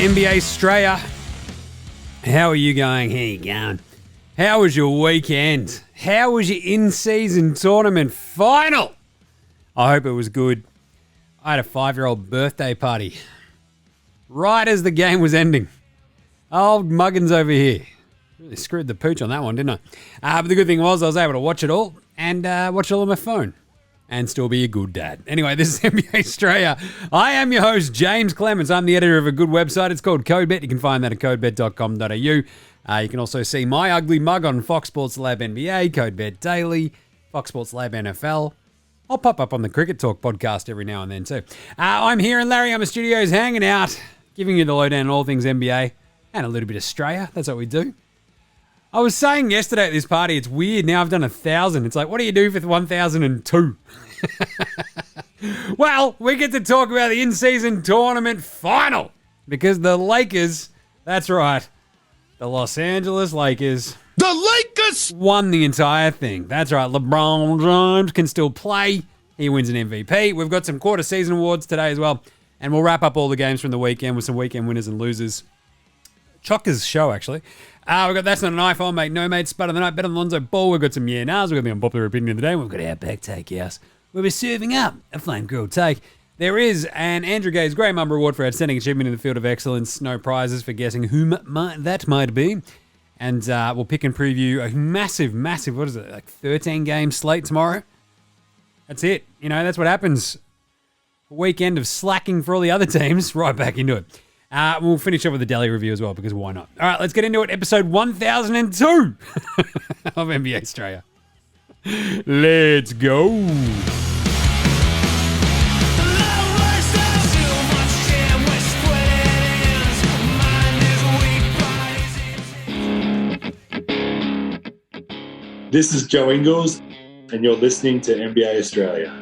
NBA Straya. How are you going? How you going? How was your weekend? How was your in-season tournament final? I hope it was good. I had a 5-year-old birthday party right as the game was ending. Old Muggins over here. Really screwed the pooch on that one, didn't I? But the good thing was I was able to watch it all and watch it all on my phone and still be a good dad. Anyway, this is NBA Straya. I am your host, James Clements. I'm the editor of a good website. It's called CodeBet. You can find that at codebet.com.au. You can also see my ugly mug on Fox Sports Lab NBA, CodeBet Daily, Fox Sports Lab NFL. I'll pop up on the Cricket Talk podcast every now and then too. I'm here in Larryama Studios hanging out, giving you the lowdown on all things NBA and a little bit of Straya. That's what we do. I was saying yesterday at this party, it's weird. Now I've done 1,000. It's like, what do you do for 1,002? Well, we get to talk about the in-season tournament final because the Lakers, that's right, the Los Angeles Lakers. The Lakers won the entire thing. That's right. LeBron James can still play. He wins an MVP. We've got some quarter season awards today as well. And we'll wrap up all the games from the weekend with some weekend winners and losers. Chocker's show, actually. We've got That's Not an iPhone, Mate. No, Mate. Spud of the Night. Than Lonzo Ball. We've got some Yeah Nahs. We've got the Unpopular Opinion of the Day. We've got OUTBACK Takehouse, where we're serving up a flame grilled take. There is an Andrew Gay's Grey MAMBA Award for Outstanding Achievement in the Field of Excellence. No prizes for guessing who that might be. And we'll pick and preview a massive, what is it, like 13-game slate tomorrow? That's it. You know, that's what happens. A weekend of slacking for all the other teams, right back into it. We'll finish up with the daily review as well, because why not? All right, let's get into it. Episode 1002 of NBA Straya. Let's go. This is Joe Ingles, and you're listening to NBA Australia.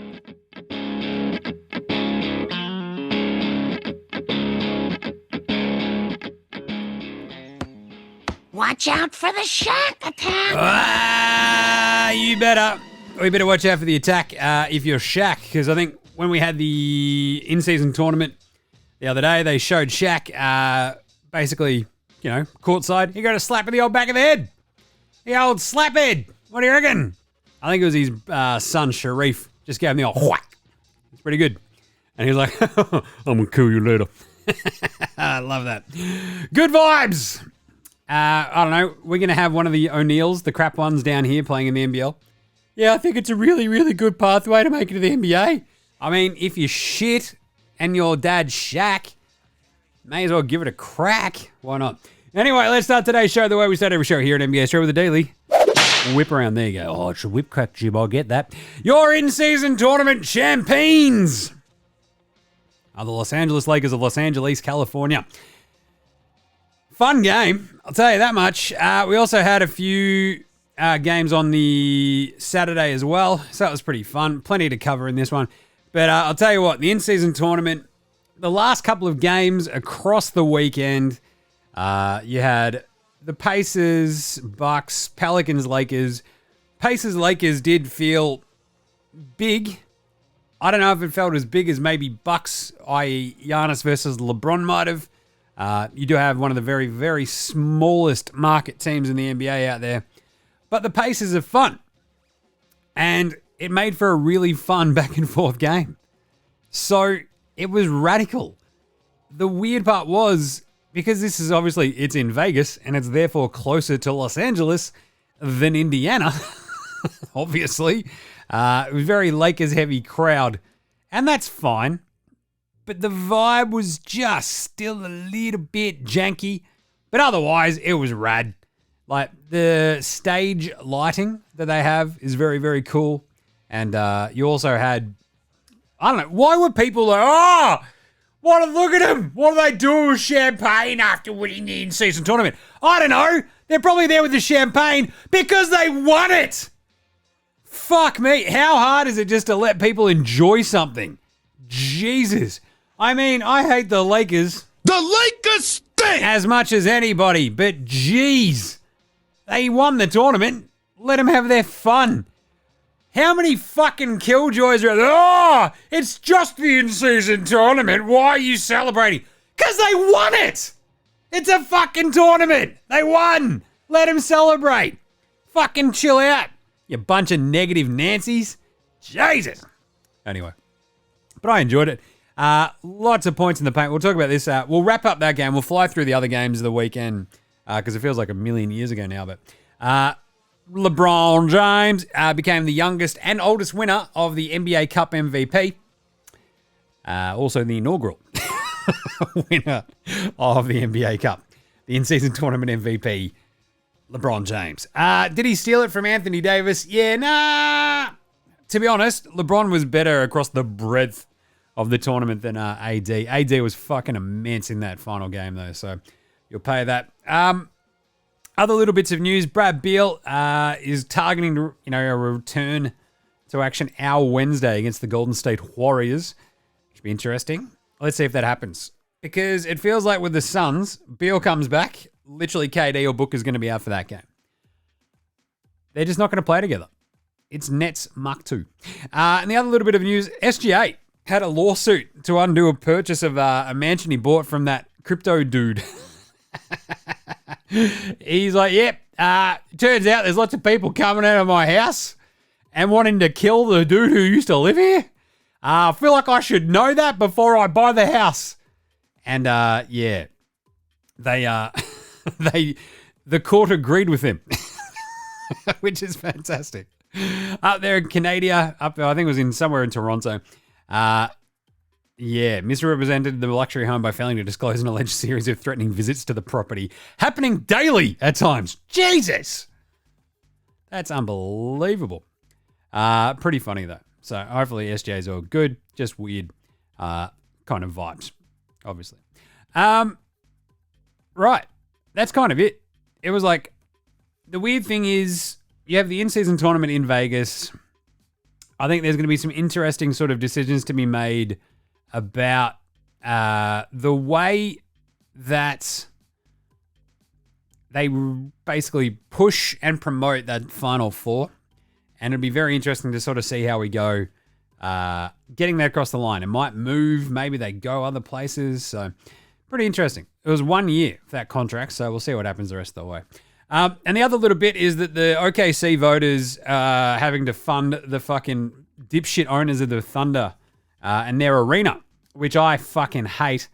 Watch out for the Shaq attack! You better. We better watch out for the attack if you're Shaq, because I think when we had the in-season tournament the other day, they showed Shaq basically, you know, courtside. He got a slap in the old back of the head. The old slaphead. What do you reckon? I think it was his son, Sharif, just gave him the old whack. It's pretty good. And he was like, I'm going to kill you later. I love that. Good vibes. I don't know. We're going to have one of the O'Neills, the crap ones down here playing in the NBL. Yeah, I think it's a really, really good pathway to make it to the NBA. I mean, if you're shit and your dad's Shaq, may as well give it a crack. Why not? Anyway, let's start today's show the way we start every show here at NBA Straya with the Daily Whip around. There you go. Oh, it's a whip crack jib. I'll get that. Your in-season tournament champions are the Los Angeles Lakers of Los Angeles, California. Fun game, I'll tell you that much. We also had a few games on the Saturday as well, so that was pretty fun. Plenty to cover in this one. But I'll tell you what, the in-season tournament, the last couple of games across the weekend, you had the Pacers, Bucks, Pelicans, Lakers. Pacers, Lakers did feel big. I don't know if it felt as big as maybe Bucks, i.e. Giannis versus LeBron might have. You do have one of the very, very smallest market teams in the NBA out there. But the Pacers are fun. And it made for a really fun back and forth game. So it was radical. The weird part was, because this is obviously, it's in Vegas and it's therefore closer to Los Angeles than Indiana, obviously. It was very Lakers heavy crowd, and that's fine. But the vibe was just still a little bit janky, but otherwise it was rad. Like the stage lighting that they have is very, very cool. And you also had, I don't know, why were people like, look at them. What do they do with champagne after winning the in-season tournament? I don't know. They're probably there with the champagne because they won it. Fuck me. How hard is it just to let people enjoy something? Jesus. I mean, I hate the Lakers. The Lakers stink! As much as anybody, but geez. They won the tournament. Let them have their fun. How many fucking killjoys are there? Oh, it's just the in-season tournament. Why are you celebrating? Because they won it! It's a fucking tournament! They won! Let them celebrate! Fucking chill out, you bunch of negative Nancys. Jesus! Anyway, but I enjoyed it. Lots of points in the paint. We'll talk about this. We'll wrap up that game. We'll fly through the other games of the weekend because it feels like a million years ago now. But LeBron James became the youngest and oldest winner of the NBA Cup MVP. Also the inaugural winner of the NBA Cup. The in-season tournament MVP, LeBron James. Did he steal it from Anthony Davis? Yeah, nah. To be honest, LeBron was better across the breadth of the tournament than AD. AD was fucking immense in that final game, though, so you'll pay that. Other little bits of news. Brad Beal is targeting, a return to action our Wednesday against the Golden State Warriors. Should be interesting. Let's see if that happens. Because it feels like with the Suns, Beal comes back, literally KD or Booker's going to be out for that game. They're just not going to play together. It's Nets Mach 2. And the other little bit of news, SGA had a lawsuit to undo a purchase of a mansion he bought from that crypto dude. He's like, yep, turns out there's lots of people coming out of my house and wanting to kill the dude who used to live here. I feel like I should know that before I buy the house. And yeah, the court agreed with him, which is fantastic. Up there in Canada, I think it was somewhere in Toronto. Yeah, misrepresented the luxury home by failing to disclose an alleged series of threatening visits to the property, happening daily at times. Jesus! That's unbelievable. Pretty funny, though. So hopefully SJ's all good. Just weird kind of vibes, obviously. Right. That's kind of it. It was like, the weird thing is, you have the in-season tournament in Vegas. I think there's going to be some interesting sort of decisions to be made about the way that they basically push and promote that Final Four. And it'll be very interesting to sort of see how we go getting that across the line. It might move. Maybe they go other places. So pretty interesting. It was 1 year for that contract, so we'll see what happens the rest of the way. And the other little bit is that the OKC voters are having to fund the fucking dipshit owners of the Thunder and their arena, which I fucking hate.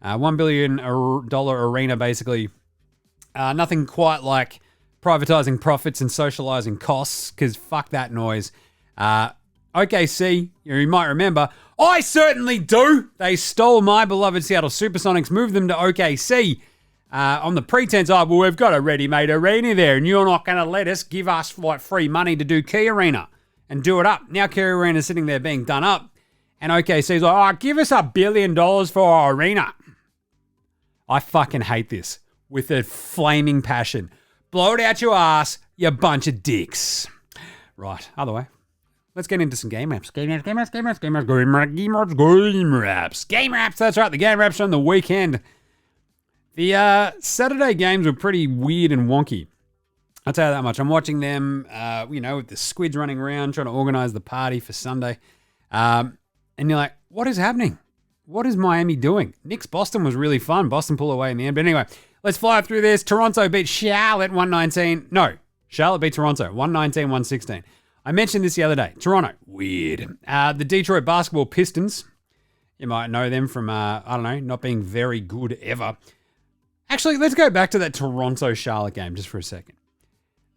$1 billion arena, basically. Nothing quite like privatizing profits and socializing costs, because fuck that noise. OKC, you might remember, I certainly do. They stole my beloved Seattle Supersonics, moved them to OKC. On the pretense of, well, we've got a ready-made arena there, and you're not going to let us give us like free money to do Key Arena and do it up. Now Key Arena's sitting there being done up, and OKC's like, give us $1 billion for our arena. I fucking hate this with a flaming passion. Blow it out your ass, you bunch of dicks. Right, other way. Let's get into some game wraps. Game wraps. Game wraps, that's right, the game wraps from the weekend. The Saturday games were pretty weird and wonky. I'll tell you that much. I'm watching them, with the squids running around, trying to organize the party for Sunday. And you're like, what is happening? What is Miami doing? Knicks Boston was really fun. Boston pull away in the end. But anyway, let's fly through this. Toronto beat Charlotte 119. No, Charlotte beat Toronto 119-116. I mentioned this the other day. Toronto, weird. The Detroit Basketball Pistons, you might know them from, not being very good ever. Actually, let's go back to that Toronto-Charlotte game just for a second.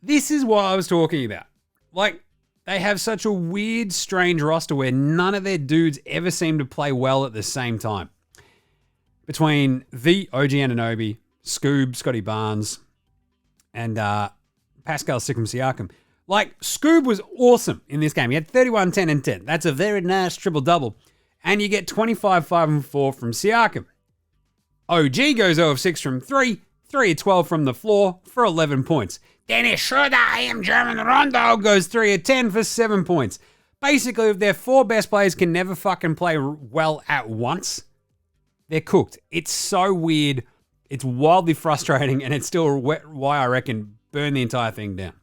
This is what I was talking about. Like, they have such a weird, strange roster where none of their dudes ever seem to play well at the same time. Between the OG Anunoby, Scoob, Scotty Barnes, and Pascal Siakam. Like, Scoob was awesome in this game. He had 31, 10, and 10. That's a very nice triple-double. And you get 25, 5, and 4 from Siakam. OG goes 0 of 6 from 3, 3 of 12 from the floor for 11 points. Dennis Schroeder, I am German Rondo, goes 3 of 10 for 7 points. Basically, if their four best players can never fucking play well at once, they're cooked. It's so weird. It's wildly frustrating, and it's still why I reckon burn the entire thing down.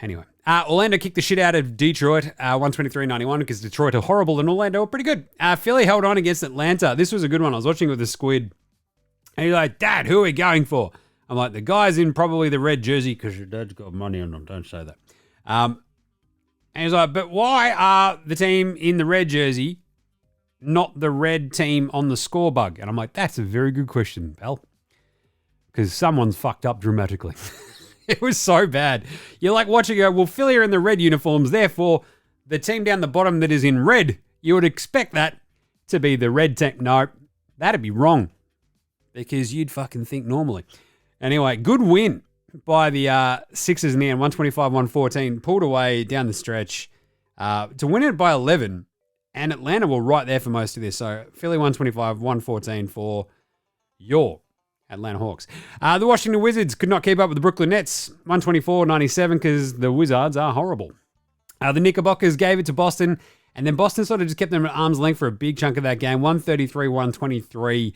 Anyway, Orlando kicked the shit out of Detroit, 123-91, because Detroit are horrible and Orlando are pretty good. Philly held on against Atlanta. This was a good one. I was watching it with the Squid. And he's like, Dad, who are we going for? I'm like, the guy's in probably the red jersey because your dad's got money on them. Don't say that. And he's like, but why are the team in the red jersey not the red team on the score bug? And I'm like, that's a very good question, pal. Because someone's fucked up dramatically. It was so bad. You're like watching go, well, Philly are in the red uniforms, therefore the team down the bottom that is in red, you would expect that to be the red team. No, that'd be wrong. Because you'd fucking think normally. Anyway, good win by the Sixers in the end, 125-114. Pulled away down the stretch to win it by 11. And Atlanta were right there for most of this. So Philly 125-114 for your Atlanta Hawks. The Washington Wizards could not keep up with the Brooklyn Nets, 124-97, because the Wizards are horrible. The Knickerbockers gave it to Boston, and then Boston sort of just kept them at arm's length for a big chunk of that game, 133-123.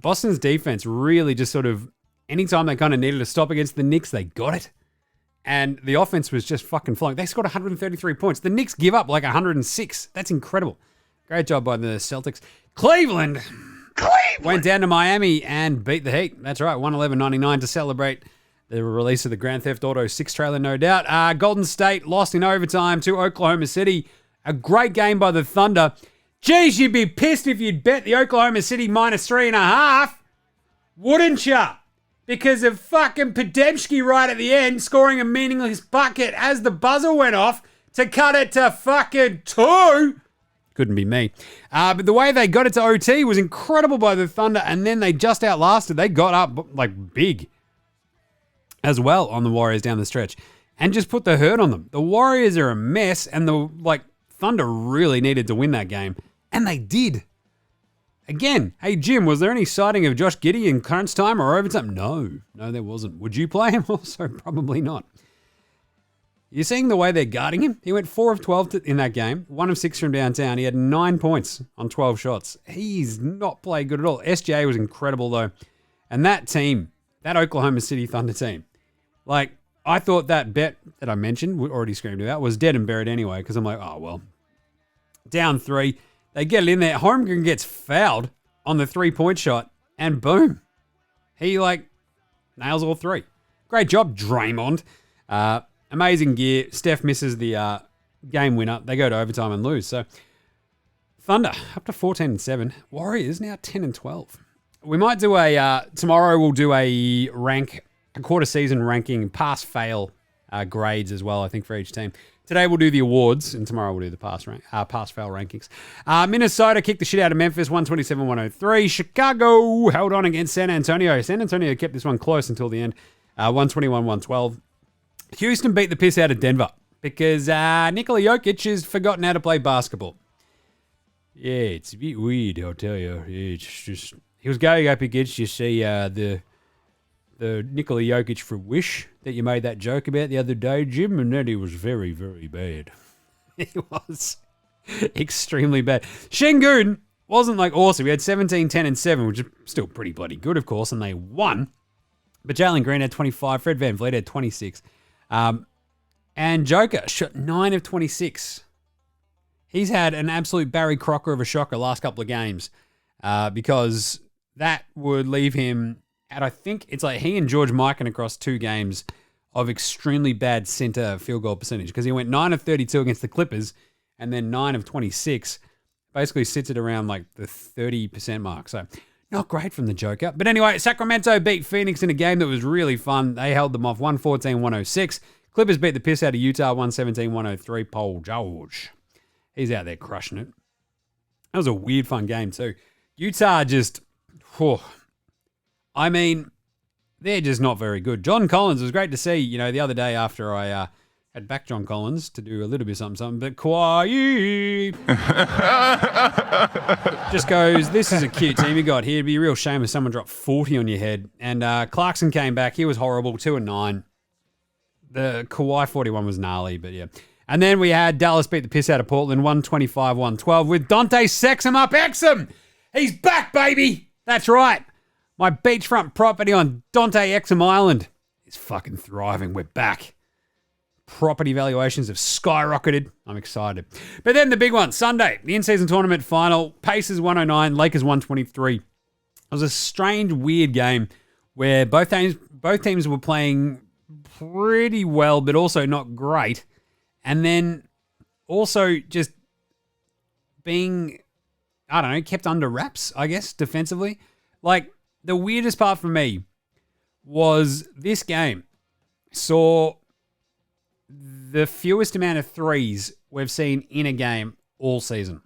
Boston's defense really just sort of, anytime they kind of needed to stop against the Knicks, they got it. And the offense was just fucking flowing. They scored 133 points. The Knicks give up like 106. That's incredible. Great job by the Celtics. Cleveland went down to Miami and beat the Heat. That's right, 111-99 to celebrate the release of the Grand Theft Auto 6 trailer, no doubt. Golden State lost in overtime to Oklahoma City. A great game by the Thunder. Geez, you'd be pissed if you'd bet the Oklahoma City -3.5. Wouldn't ya? Because of fucking Podemski right at the end scoring a meaningless bucket as the buzzer went off to cut it to fucking 2. Couldn't be me. But the way they got it to OT was incredible by the Thunder, and then they just outlasted. They got up like big as well on the Warriors down the stretch and just put the hurt on them. The Warriors are a mess, and the Thunder really needed to win that game, and they did. Again, hey, Jim, was there any sighting of Josh Giddey in crunch time or overtime? No, there wasn't. Would you play him? Also, probably not. You're seeing the way they're guarding him? He went 4 of 12 in that game, 1 of 6 from downtown. He had 9 points on 12 shots. He's not played good at all. SGA was incredible, though. And that team, that Oklahoma City Thunder team, I thought that bet that I mentioned, we already screamed about, was dead and buried anyway, because I'm like, oh, well, down 3. They get it in there. Holmgren gets fouled on the 3-point shot, and boom. He, nails all 3. Great job, Draymond. Amazing gear. Steph misses the game winner. They go to overtime and lose. So, Thunder, up to 14-7. Warriors now 10-12. We might do tomorrow we'll do a quarter season ranking, pass-fail grades as well, I think, for each team. Today we'll do the awards, and tomorrow we'll do the pass-fail rankings. Minnesota kicked the shit out of Memphis, 127-103. Chicago held on against San Antonio. San Antonio kept this one close until the end, 121-112. Houston beat the piss out of Denver because Nikola Jokic has forgotten how to play basketball. Yeah, it's a bit weird, I'll tell you. It's just, he was going up against, you see, the Nikola Jokic for Wish that you made that joke about the other day, Jim, and then he was very, very bad. He was extremely bad. Şengün wasn't awesome. He had 17, 10, and 7, which is still pretty bloody good, of course, and they won. But Jalen Green had 25, Fred VanVleet had 26. And Joker shot 9 of 26. He's had an absolute Barry Crocker of a shocker last couple of games because that would leave him at, I think, it's he and George Mikan across 2 games of extremely bad center field goal percentage because he went 9 of 32 against the Clippers and then 9 of 26. Basically sits at around the 30% mark. So not great from the Joker. But anyway, Sacramento beat Phoenix in a game that was really fun. They held them off 114-106. Clippers beat the piss out of Utah 117-103. Paul George. He's out there crushing it. That was a weird, fun game too. Utah just, they're just not very good. John Collins, it was great to see, the other day after I had back John Collins to do a little bit of something, but Kawhi just goes, this is a cute team you got here. It'd be a real shame if someone dropped 40 on your head. And Clarkson came back. He was horrible, 2-9. The Kawhi 41 was gnarly, but yeah. And then we had Dallas beat the piss out of Portland, 125-112 with Dante Sexum up Exum. He's back, baby. That's right. My beachfront property on Dante Exum Island is fucking thriving. We're back. property valuations have skyrocketed. I'm excited. But then the big one, Sunday, the in-season tournament final, Pacers 109, Lakers 123. It was a strange, weird game where both teams were playing pretty well, but also not great. And then also just being, I don't know, kept under wraps, I guess, defensively. Like, the weirdest part for me was this game saw the fewest amount of threes we've seen in a game all season.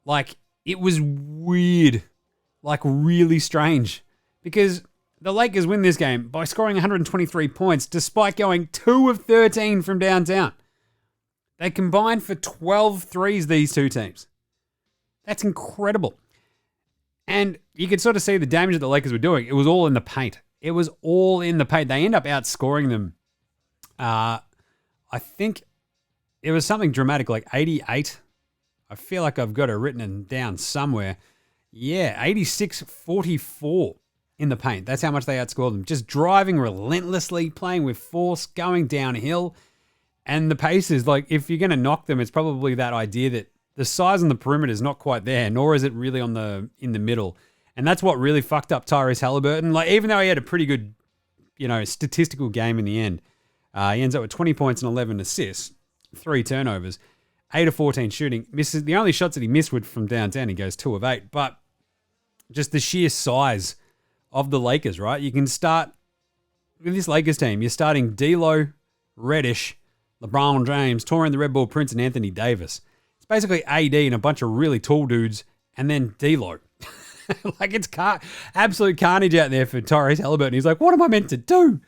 Like, it was weird. Like, really strange. Because the Lakers win this game by scoring 123 points despite going 2 of 13 from downtown. They combined for 12 threes, these two teams. That's incredible. And you could sort of see the damage that the Lakers were doing. It was all in the paint. It was all in the paint. They end up outscoring them. I think it was something dramatic, like 88. I feel like I've got it written down somewhere. Yeah, 86-44 in the paint. That's how much they outscored them. Just driving relentlessly, playing with force, going downhill. And the Pacers, like, if you're going to knock them, it's probably that idea that the size on the perimeter is not quite there, nor is it really in the middle. And that's what really fucked up Tyrese Halliburton. Like, even though he had a pretty good, statistical game in the end, he ends up with 20 points and 11 assists, 3 turnovers, 8 of 14 shooting. Misses the only shots that he missed were from downtown. He goes 2 of 8. But just the sheer size of the Lakers, right? You can start with this Lakers team. You're starting D'Lo, Reddish, LeBron James, Torian the Red Bull Prince, and Anthony Davis. It's basically AD and a bunch of really tall dudes, and then D'Lo. Like, it's absolute carnage out there for Tyrese Halliburton. He's like, what am I meant to do?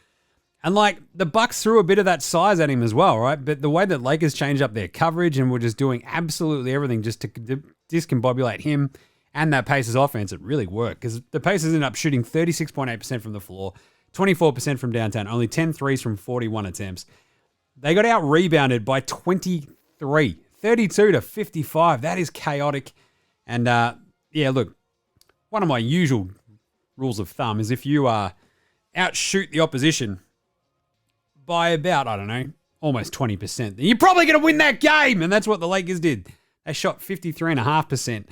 And, like, the Bucks threw a bit of that size at him as well, right? But the way that Lakers changed up their coverage and were just doing absolutely everything just to discombobulate him and that Pacers offense, it really worked. Because the Pacers ended up shooting 36.8% from the floor, 24% from downtown, only 10 threes from 41 attempts. They got out-rebounded by 23, 32-55. That is chaotic. And, look, one of my usual rules of thumb is if you outshoot the opposition by about, I don't know, almost 20%, then you're probably going to win that game. And that's what the Lakers did. They shot 53.5%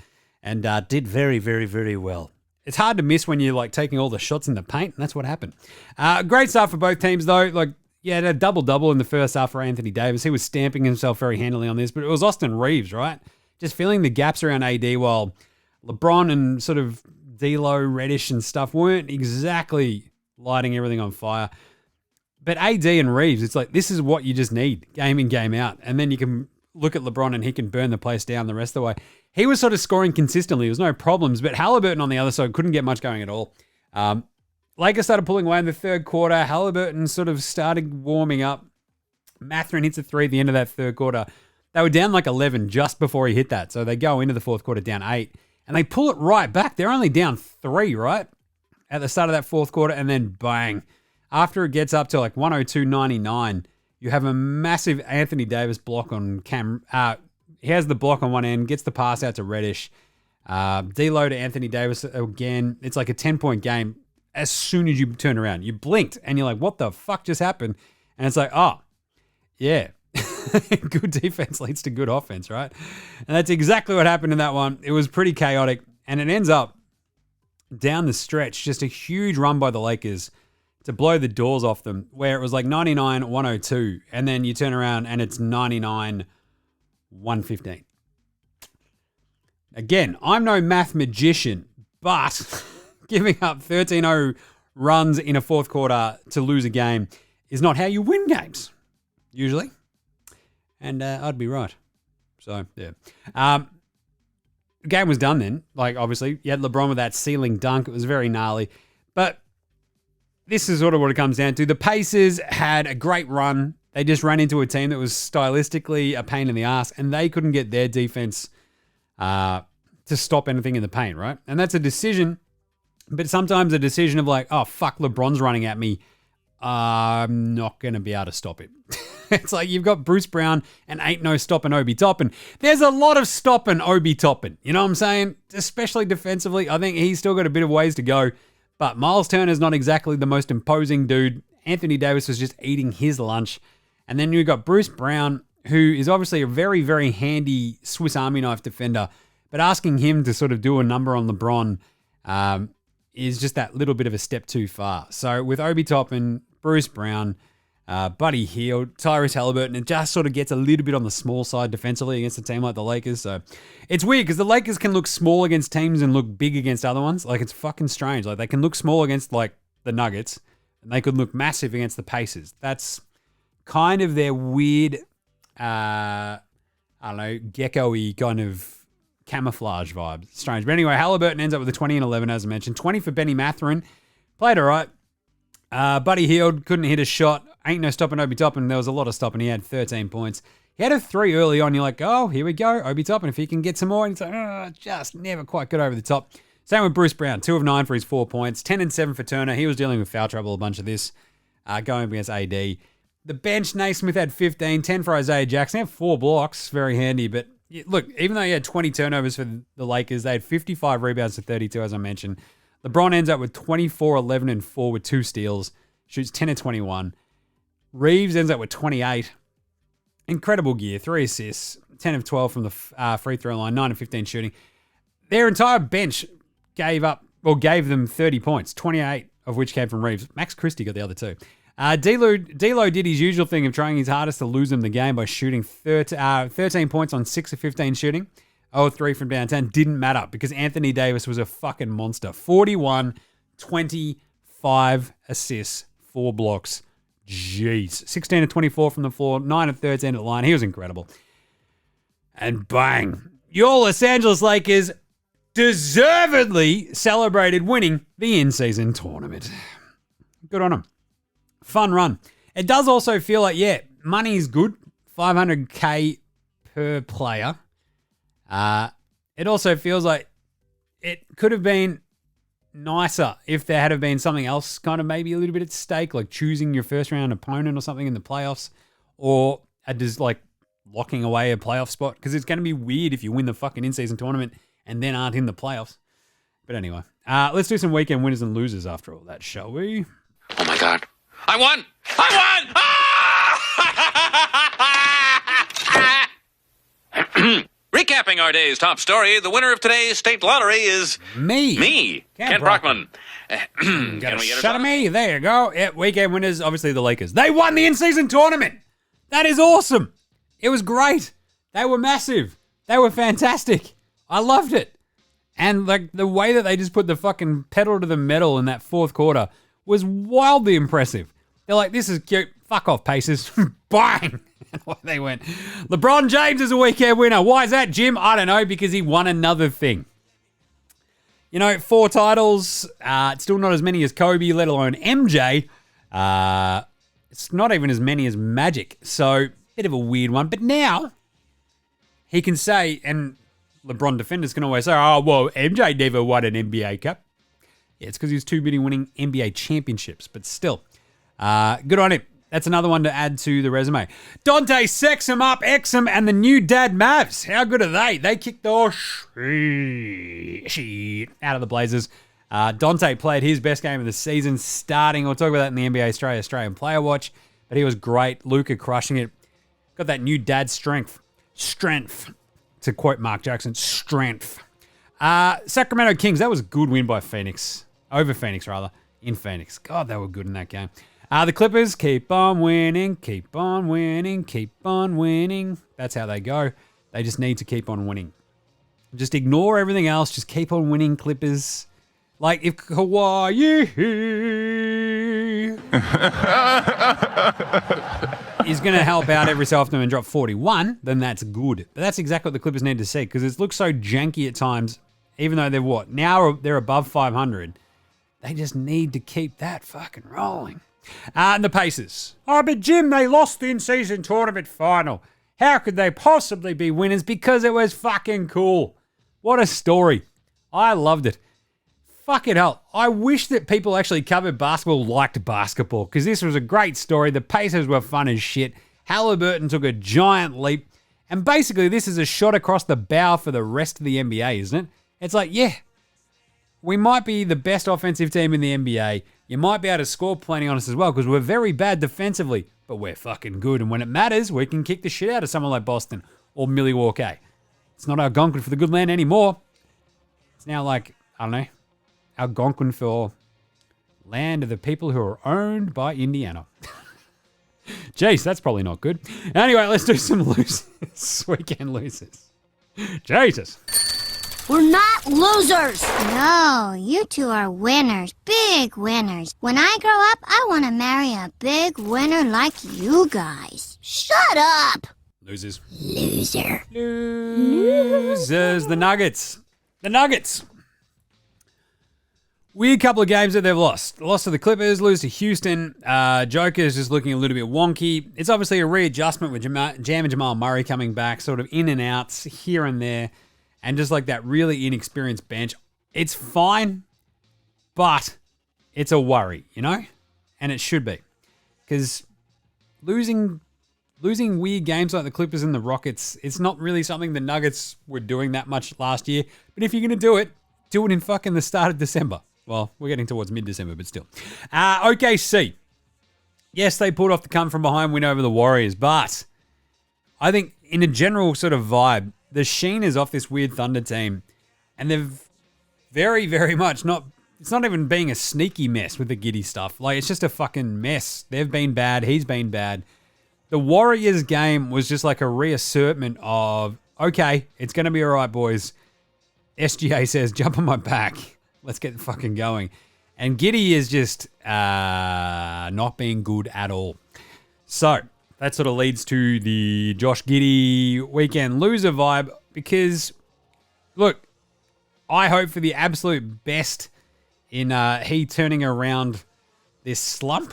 and did very, very, very well. It's hard to miss when you're, like, taking all the shots in the paint, and that's what happened. Great stuff for both teams, though. Like, yeah, a double-double in the first half for Anthony Davis. He was stamping himself very handily on this, but it was Austin Reeves, right? Just filling the gaps around AD while LeBron and sort of D'Lo, Reddish and stuff weren't exactly lighting everything on fire. But AD and Reeves, it's like, this is what you just need, game in, game out. And then you can look at LeBron and he can burn the place down the rest of the way. He was sort of scoring consistently. There was no problems, but Halliburton on the other side couldn't get much going at all. Lakers started pulling away in the third quarter. Halliburton sort of started warming up. Mathurin hits a 3 at the end of that third quarter. They were down like 11 just before he hit that. So they go into the fourth quarter down 8. And they pull it right back. They're only down 3, right? At the start of that fourth quarter. And then bang. After it gets up to like 102.99, you have a massive Anthony Davis block on Cam. He has the block on one end, gets the pass out to Reddish. D'Lo to Anthony Davis again. It's like a 10-point game. As soon as you turn around, you blinked and you're like, what the fuck just happened? And it's like, oh, yeah. Good defense leads to good offense, right? And that's exactly what happened in that one. It was pretty chaotic. And it ends up down the stretch, just a huge run by the Lakers to blow the doors off them, where it was like 99-102. And then you turn around and it's 99-115. Again, I'm no math magician, but giving up 13-0 runs in a fourth quarter to lose a game is not how you win games, usually. And I'd be right. So, yeah. The game was done then. Like, obviously, you had LeBron with that ceiling dunk. It was very gnarly. But this is sort of what it comes down to. The Pacers had a great run. They just ran into a team that was stylistically a pain in the ass, and they couldn't get their defense to stop anything in the paint, right? And that's a decision. But sometimes a decision of like, oh, fuck, LeBron's running at me. I'm not going to be able to stop it. It's like you've got Bruce Brown and ain't no stopping Obi Toppin. There's a lot of stopping Obi Toppin. You know what I'm saying? Especially defensively. I think he's still got a bit of ways to go. But Miles Turner's not exactly the most imposing dude. Anthony Davis was just eating his lunch. And then you've got Bruce Brown, who is obviously a very, very handy Swiss Army knife defender, but asking him to sort of do a number on LeBron is just that little bit of a step too far. So with Obi Toppin, Bruce Brown, Buddy Hield, Tyrese Halliburton, it just sort of gets a little bit on the small side defensively against a team like the Lakers. So it's weird because the Lakers can look small against teams and look big against other ones. Like, it's fucking strange. Like, they can look small against, like, the Nuggets, and they could look massive against the Pacers. That's kind of their weird, I don't know, gecko-y kind of camouflage vibe. Strange. But anyway, Halliburton ends up with a 20 and 11, as I mentioned. 20 for Benny Mathurin. Played all right. Buddy Hield couldn't hit a shot. Ain't no stopping Obi Toppin. There was a lot of stopping. He had 13 points. He had a 3 early on. You're like, oh, here we go. Obi Toppin, if he can get some more. And it's like, oh, just never quite got over the top. Same with Bruce Brown. 2 of 9 for his 4 points. 10 and 7 for Turner. He was dealing with foul trouble a bunch of this. Going up against AD. The bench, Naismith had 15. 10 for Isaiah Jackson. He had 4 blocks. Very handy. But look, even though he had 20 turnovers for the Lakers, they had 55 rebounds to 32, as I mentioned. LeBron ends up with 24, 11, and 4 with 2 steals. Shoots 10 and 21. Reeves ends up with 28. Incredible gear. 3 assists. 10 of 12 from the free throw line. 9 of 15 shooting. Their entire bench gave them 30 points. 28 of which came from Reeves. Max Christie got the other 2. D'Lo did his usual thing of trying his hardest to lose them the game by shooting 13 points on 6 of 15 shooting. 0-3 from downtown. Didn't matter because Anthony Davis was a fucking monster. 41, 20, 5 assists, 4 blocks. Jeez. 16 of 24 from the floor, 9 of 13 at the line. He was incredible. And bang. Your Los Angeles Lakers deservedly celebrated winning the in-season tournament. Good on them. Fun run. It does also feel like, yeah, money's good. $500K per player. It also feels like it could have been nicer if there had have been something else kind of maybe a little bit at stake, like choosing your first round opponent or something in the playoffs, or just like locking away a playoff spot, because it's going to be weird if you win the fucking in-season tournament and then aren't in the playoffs. But anyway, let's do some weekend winners and losers after all that, shall we? Oh my God. I won! I won! Recapping our day's top story, the winner of today's state lottery is... Me. Kent Brockman. Can we get shut of me. There you go. Yeah, weekend winners, obviously the Lakers. They won the in-season tournament. That is awesome. It was great. They were massive. They were fantastic. I loved it. And like the way that they just put the fucking pedal to the metal in that fourth quarter was wildly impressive. They're like, this is cute. Fuck off, Pacers. Bang. And away they went. LeBron James is a weekend winner. Why is that, Jim? I don't know, because he won another thing. 4 titles. Still not as many as Kobe, let alone MJ. It's not even as many as Magic. So, bit of a weird one. But now, he can say, and LeBron defenders can always say, oh, well, MJ never won an NBA Cup. Yeah, it's because he was too busy winning NBA championships. But still, good on him. That's another one to add to the resume. Dante Sexum up, Exum, and the new Dad Mavs. How good are they? They kicked the shit out of the Blazers. Dante played his best game of the season starting. We'll talk about that in the NBA Australian Player Watch. But he was great. Luka crushing it. Got that new dad strength. Strength. To quote Mark Jackson, strength. Sacramento Kings. That was a good win by Phoenix. Over Phoenix, rather. In Phoenix. God, they were good in that game. The Clippers, keep on winning, keep on winning, keep on winning. That's how they go. They just need to keep on winning. Just ignore everything else. Just keep on winning, Clippers. Like if Hawaii is going to help out every so often and drop 41, then that's good. But that's exactly what the Clippers need to see, because it looks so janky at times, even though they're now they're above 500. They just need to keep that fucking rolling. And the Pacers. Oh, but Jim, they lost the in-season tournament final. How could they possibly be winners? Because it was fucking cool. What a story. I loved it. Fucking hell. I wish that people actually covered basketball liked basketball, because this was a great story. The Pacers were fun as shit. Halliburton took a giant leap. And basically, this is a shot across the bow for the rest of the NBA, isn't it? It's like, yeah, we might be the best offensive team in the NBA. You might be able to score plenty on us as well, because we're very bad defensively. but we're fucking good. And when it matters, we can kick the shit out of someone like Boston or Milwaukee. It's not Algonquin for the good land anymore. It's now like, I don't know, Algonquin for land of the people who are owned by Indiana. Jeez, that's probably not good. Anyway, let's do some losers. Weekend losers. Jesus. We're not losers. No, you two are winners. Big winners. When I grow up, I want to marry a big winner like you guys. Shut up. Losers. Loser. Losers. The Nuggets. The Nuggets. Weird couple of games that they've lost. Lost to the Clippers, lose to Houston. Joker's just looking a little bit wonky. It's obviously a readjustment with Jam and Jamal Murray coming back, sort of in and outs here and there, and just like that really inexperienced bench. It's fine, but it's a worry, you know? And it should be. Because losing weird games like the Clippers and the Rockets, it's not really something the Nuggets were doing that much last year. But if you're going to do it in fucking the start of December. Well, we're getting towards mid-December, but still. OKC. Yes, they pulled off the come from behind win over the Warriors, but I think in a general sort of vibe, the sheen is off this weird Thunder team, and they've very, very much not... It's not even being a sneaky mess with the Giddy stuff. Like, it's just a fucking mess. They've been bad. He's been bad. The Warriors game was just like a reassertment of, okay, it's going to be all right, boys. SGA says, jump on my back. Let's get fucking going. And Giddy is just not being good at all. So that sort of leads to the Josh Giddey weekend loser vibe because, look, I hope for the absolute best in he turning around this slump.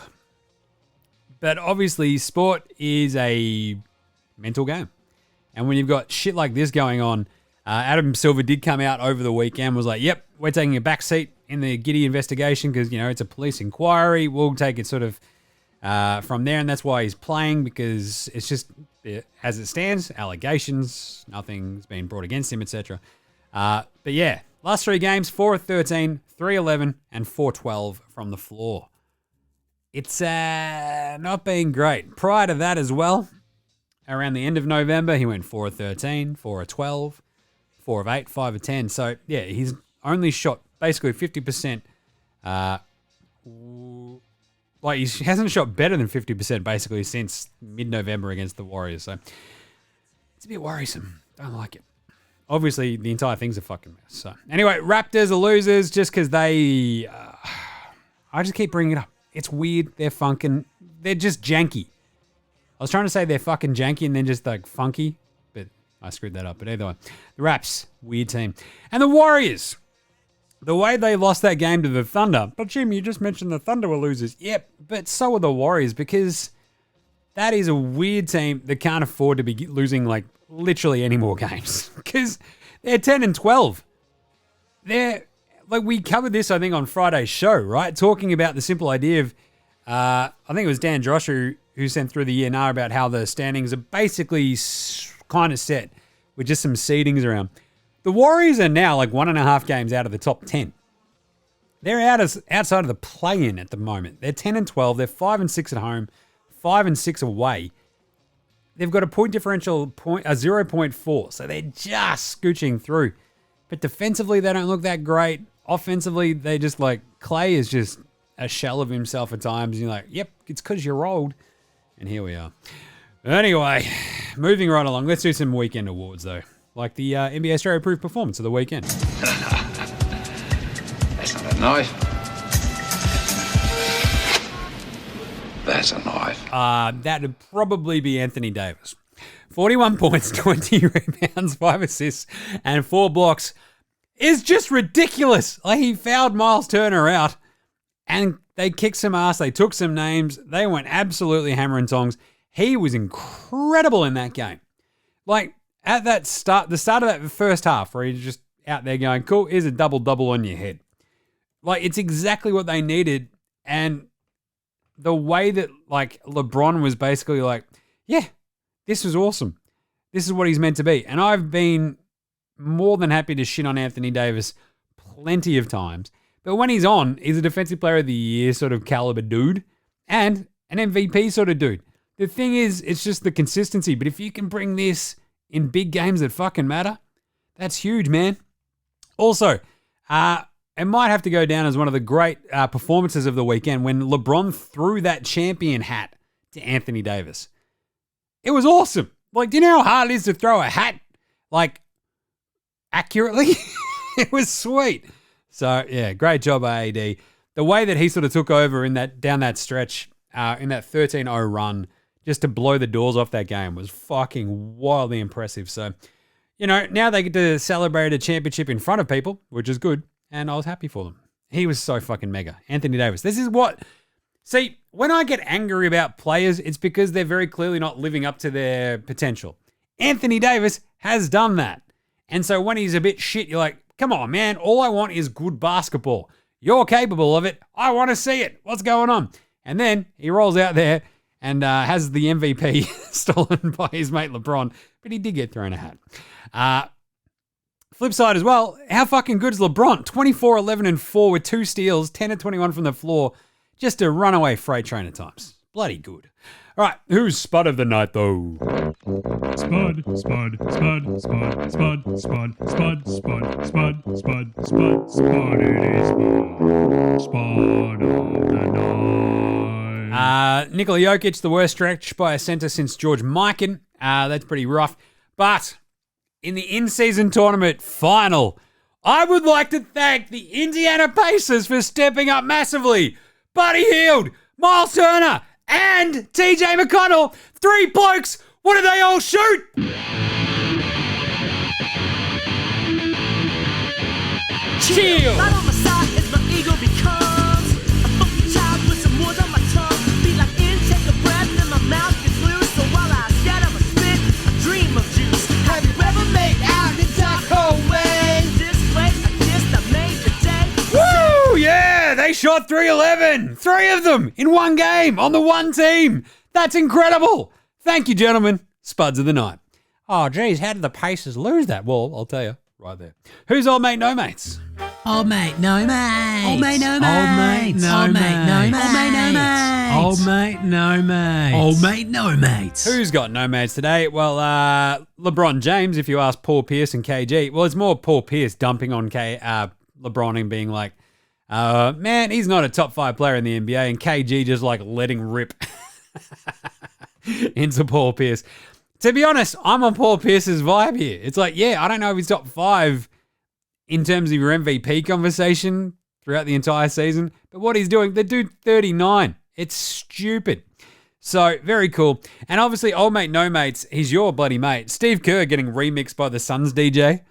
But obviously, sport is a mental game. And when you've got shit like this going on, Adam Silver did come out over the weekend, was like, yep, we're taking a back seat in the Giddey investigation because, you know, it's a police inquiry. We'll take it sort of from there, and that's why he's playing because it's just, as it stands, allegations, nothing's been brought against him, etc. But yeah, last 3 games, 4 of 13, 3-11, and 4-12 from the floor. It's not been great. Prior to that as well, around the end of November, he went 4 of 13, 4 of 12, 4 of 8, 5 of 10. So, yeah, he's only shot basically 50%. Like, he hasn't shot better than 50% basically since mid-November against the Warriors. So, it's a bit worrisome. Don't like it. Obviously, the entire thing's a fucking mess. So, anyway, Raptors are losers just because they... I just keep bringing it up. It's weird. They're funkin'. They're just janky. I was trying to say they're fucking janky and then just like funky, but I screwed that up. But either way, the Raps, weird team. And the Warriors, the way they lost that game to the Thunder. But Jim, you just mentioned the Thunder were losers. Yep, but so are the Warriors because that is a weird team that can't afford to be losing like literally any more games because they're 10 and 12. They're like, we covered this, I think, on Friday's show, right? Talking about the simple idea of, I think it was Dan Joshua who sent through the ENR about how the standings are basically kind of set with just some seedings around. The Warriors are now like 1.5 games out of the top 10. They're outside of the play-in at the moment. They're 10 and 12. They're 5 and 6 at home, 5 and 6 away. They've got a point differential 0.4, so they're just scooching through. But defensively, they don't look that great. Offensively, they just like, Clay is just a shell of himself at times. And you're like, yep, it's because you're old. And here we are. Anyway, moving right along. Let's do some weekend awards, though. Like the NBA Straya Proof Performance of the weekend. That's not a knife. That's a knife. That'd probably be Anthony Davis. 41 points, 20 rebounds, 5 assists, and 4 blocks is just ridiculous. Like, he fouled Miles Turner out, and they kicked some ass. They took some names. They went absolutely hammer and tongs. He was incredible in that game. Like, at that start, the start of that first half, where he's just out there going, cool, here's a double-double on your head. Like, it's exactly what they needed, and the way that, like, LeBron was basically like, yeah, this was awesome. This is what he's meant to be. And I've been more than happy to shit on Anthony Davis plenty of times. But when he's on, he's a Defensive Player of the Year sort of caliber dude and an MVP sort of dude. The thing is, it's just the consistency. But if you can bring this in big games that fucking matter, that's huge, man. Also, it might have to go down as one of the great performances of the weekend when LeBron threw that champion hat to Anthony Davis. It was awesome. Like, do you know how hard it is to throw a hat, like, accurately? It was sweet. So, yeah, great job, AD. The way that he sort of took over in that down that stretch, in that 13-0 run, just to blow the doors off that game was fucking wildly impressive. So, you know, now they get to celebrate a championship in front of people, which is good, and I was happy for them. He was so fucking mega. Anthony Davis. This is what... See, when I get angry about players, it's because they're very clearly not living up to their potential. Anthony Davis has done that. And so when he's a bit shit, you're like, come on, man, all I want is good basketball. You're capable of it. I want to see it. What's going on? And then he rolls out there and has the MVP stolen by his mate LeBron, but he did get thrown a hat. Flip side as well, how fucking good is LeBron? 24, 11, and 4 with 2 steals, 10 and 21 from the floor. Just a runaway freight train at times. Bloody good. All right, who's Spud of the night, though? Spud, Spud, Spud, Spud, Spud, Spud, Spud, Spud, Spud, Spud, Spud, Spud, it is Spud of the night. Nikola Jokic, the worst stretch by a center since George Mikan. That's pretty rough. But in the in-season tournament final, I would like to thank the Indiana Pacers for stepping up massively. Buddy Hield, Miles Turner, and TJ McConnell. 3 blokes. What did they all shoot? Chill. Right on my side is my ego becomes a funky child with some words on my tongue. Be like intake a breath and my mouth gets loose. So while I scatter my spit, I dream of juice. Have you ever made out in Taco Way? This place I kissed, I made the day. Woo! Yeah, they shot 311. 3 of them in one game on the one team. That's incredible. Thank you, gentlemen. Spuds of the night. Oh, geez, how did the Pacers lose that? Well, I'll tell you right there. Who's old mate, no mates? Old mate, no mates. Old mate, no Old mate, mates. no Old mate, no mates. mates. Old mate, no mates. Old mate, no mates. Who's got no mates today? Well, LeBron James, if you ask Paul Pierce and KG. Well, it's more Paul Pierce dumping on LeBron and being like, man, he's not a top 5 player in the NBA, and KG just like letting rip into Paul Pierce. To be honest, I'm on Paul Pierce's vibe here. It's like, yeah, I don't know if he's top 5 in terms of your MVP conversation throughout the entire season, but what he's doing, the dude 39. It's stupid. So, very cool. And obviously, old mate, no mates, he's your bloody mate. Steve Kerr getting remixed by the Suns DJ.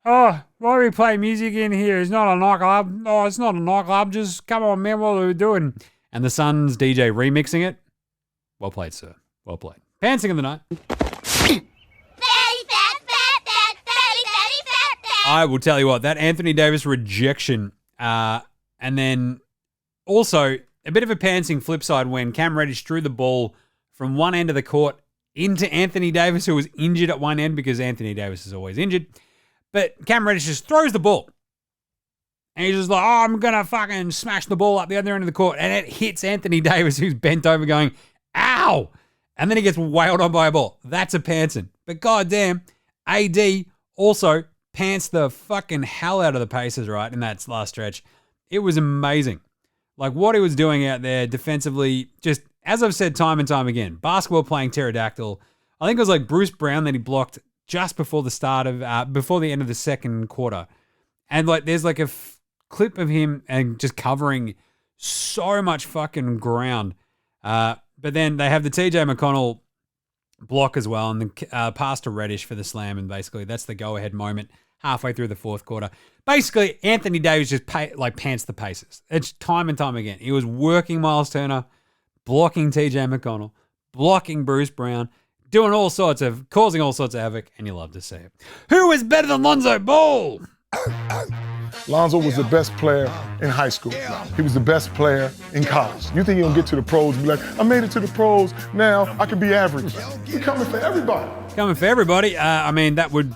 Oh, why do we play music in here? It's not a nightclub. Oh, it's not a nightclub. Just come on, man, what are we doing? And the Suns DJ remixing it. Well played, sir. Well played. Pantsing of the night. I will tell you what, that Anthony Davis rejection, and then also a bit of a pantsing flip side when Cam Reddish threw the ball from one end of the court into Anthony Davis, who was injured at one end because Anthony Davis is always injured. But Cam Reddish just throws the ball. And he's just like, oh, I'm going to fucking smash the ball up the other end of the court. And it hits Anthony Davis, who's bent over going, ow! And then he gets wailed on by a ball. That's a pantsing. But goddamn, AD also pants the fucking hell out of the Pacers, right, in that last stretch. It was amazing. Like, what he was doing out there defensively, just, as I've said time and time again, basketball playing pterodactyl. I think it was like Bruce Brown that he blocked just before the start of, before the end of the second quarter. And, like, there's like a clip of him and just covering so much fucking ground. But then they have the TJ McConnell block as well, and the pass to Reddish for the slam, and basically that's the go-ahead moment halfway through the fourth quarter. Basically, Anthony Davis just pants the Pacers. It's time and time again. He was working Miles Turner, blocking TJ McConnell, blocking Bruce Brown, causing all sorts of havoc, and you love to see it. Who is better than Lonzo Ball? Lonzo was the best player in high school. He was the best player in college. You think he'll get to the pros and be like, I made it to the pros, now I can be average. He's coming for everybody. Coming for everybody. I mean, that would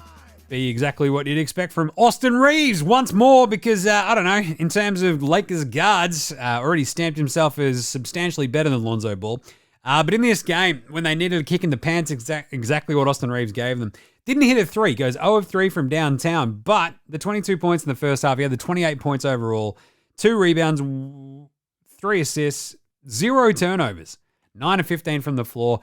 be exactly what you'd expect from Austin Reeves once more because, I don't know, in terms of Lakers guards, already stamped himself as substantially better than Lonzo Ball. But in this game, when they needed a kick in the pants, exactly what Austin Reeves gave them, didn't hit a 3. Goes 0 of 3 from downtown, but the 22 points in the first half, he had the 28 points overall, 2 rebounds, 3 assists, 0 turnovers, 9 of 15 from the floor.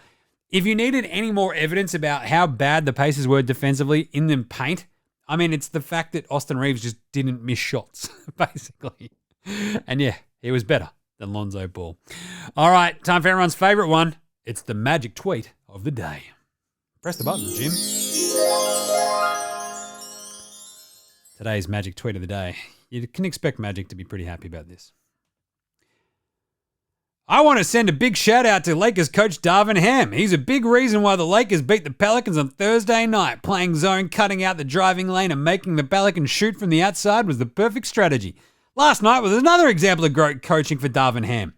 If you needed any more evidence about how bad the Pacers were defensively in the paint, I mean, it's the fact that Austin Reeves just didn't miss shots, basically. And yeah, he was better than Lonzo Ball. All right, time for everyone's favorite one. It's the magic tweet of the day. Press the button, Jim. Today's magic tweet of the day. You can expect Magic to be pretty happy about this. I want to send a big shout out to Lakers coach Darvin Ham. He's a big reason why the Lakers beat the Pelicans on Thursday night. Playing zone, cutting out the driving lane and making the Pelicans shoot from the outside was the perfect strategy. Last night was another example of great coaching for Darvin Ham.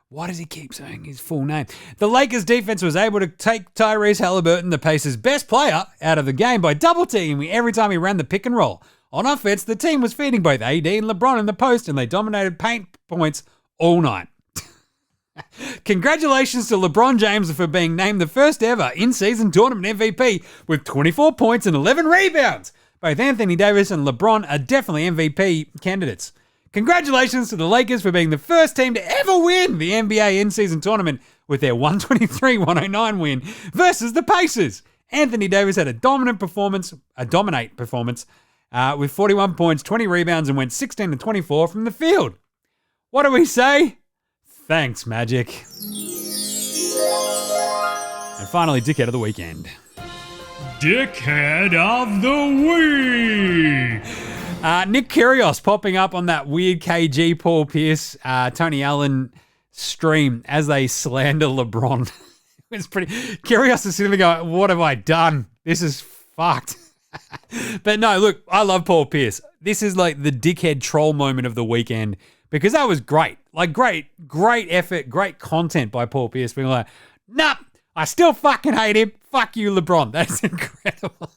Why does he keep saying his full name? The Lakers defense was able to take Tyrese Halliburton, the Pacers' best player, out of the game by double-teaming me every time he ran the pick and roll. On offense, the team was feeding both AD and LeBron in the post, and they dominated paint points all night. Congratulations to LeBron James for being named the first ever in-season tournament MVP with 24 points and 11 rebounds. Both Anthony Davis and LeBron are definitely MVP candidates. Congratulations to the Lakers for being the first team to ever win the NBA in-season tournament with their 123-109 win versus the Pacers. Anthony Davis had a dominate performance with 41 points, 20 rebounds, and went 16 to 24 from the field. What do we say? Thanks, Magic. And finally, Dickhead of the Weekend. Dickhead of the Week! Nick Kyrgios popping up on that weird KG Paul Pierce, Tony Allen stream as they slander LeBron. It's pretty. Kyrgios is sitting there going, what have I done? This is fucked. But no, look, I love Paul Pierce. This is like the dickhead troll moment of the weekend because that was great. Like great effort, great content by Paul Pierce being like, nah, I still fucking hate him. Fuck you, LeBron. That's incredible.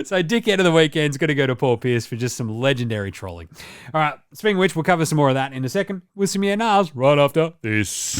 So dickhead of the weekend's going to go to Paul Pierce for just some legendary trolling. All right, speaking of which, we'll cover some more of that in a second with some yeah-nahs right after this.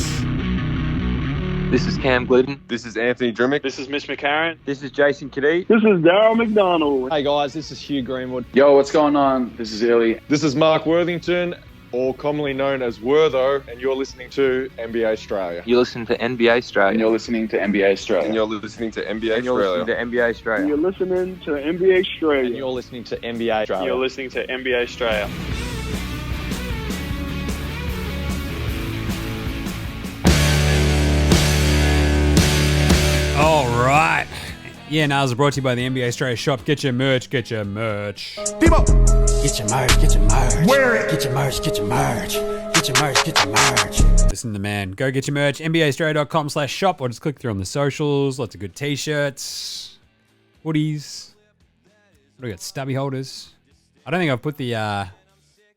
This is Cam Glidden. This is Anthony Drimmick. This is Mitch McCarron. This is Jason Kadee. This is Darryl McDonald. Hey guys, this is Hugh Greenwood. Yo, what's going on? This is Illy. This is Mark Worthington, or commonly known as Wortho, and you're listening to NBA Straya. You're listening to NBA Straya. And you're listening to NBA Straya. And you're listening to NBA and you're listening to NBA Straya. And you're listening to NBA Straya. And you're listening to NBA Straya. You're listening to NBA Straya. All right. Yeah, Nars are brought to you by the NBA Straya shop. Get your merch, get your merch. People! Get your merch, get your merch. Wear it! Get your merch, get your merch. Get your merch, get your merch. Listen to the man. Go get your merch, nbastraya.com/shop, or just click through on the socials. Lots of good t-shirts, hoodies. What do we got? Stubby holders. I don't think I've put the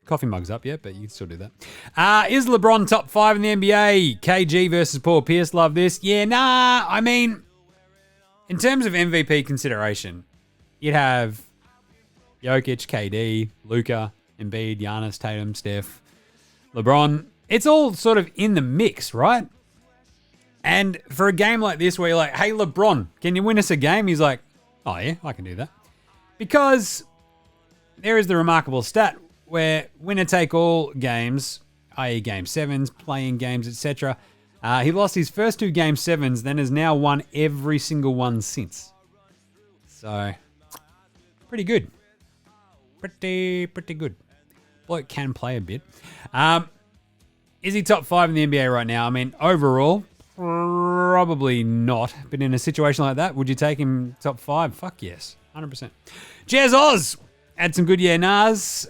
coffee mugs up yet, but you can still do that. Is LeBron top 5 in the NBA? KG versus Paul Pierce. Love this. Yeah, nah. I mean, in terms of MVP consideration, you'd have Jokic, KD, Luka, Embiid, Giannis, Tatum, Steph, LeBron. It's all sort of in the mix, right? And for a game like this where you're like, hey, LeBron, can you win us a game? He's like, oh, yeah, I can do that. Because there is the remarkable stat where winner-take-all games, i.e. Game 7s, playing games, etc., he lost his first 2 Game 7s, then has now won every single one since. So, pretty good. Pretty good. Bloke can play a bit. Is he top 5 in the NBA right now? I mean, overall, probably not. But in a situation like that, would you take him top 5? Fuck yes. 100%. Jazz Oz had some good yeah-nahs.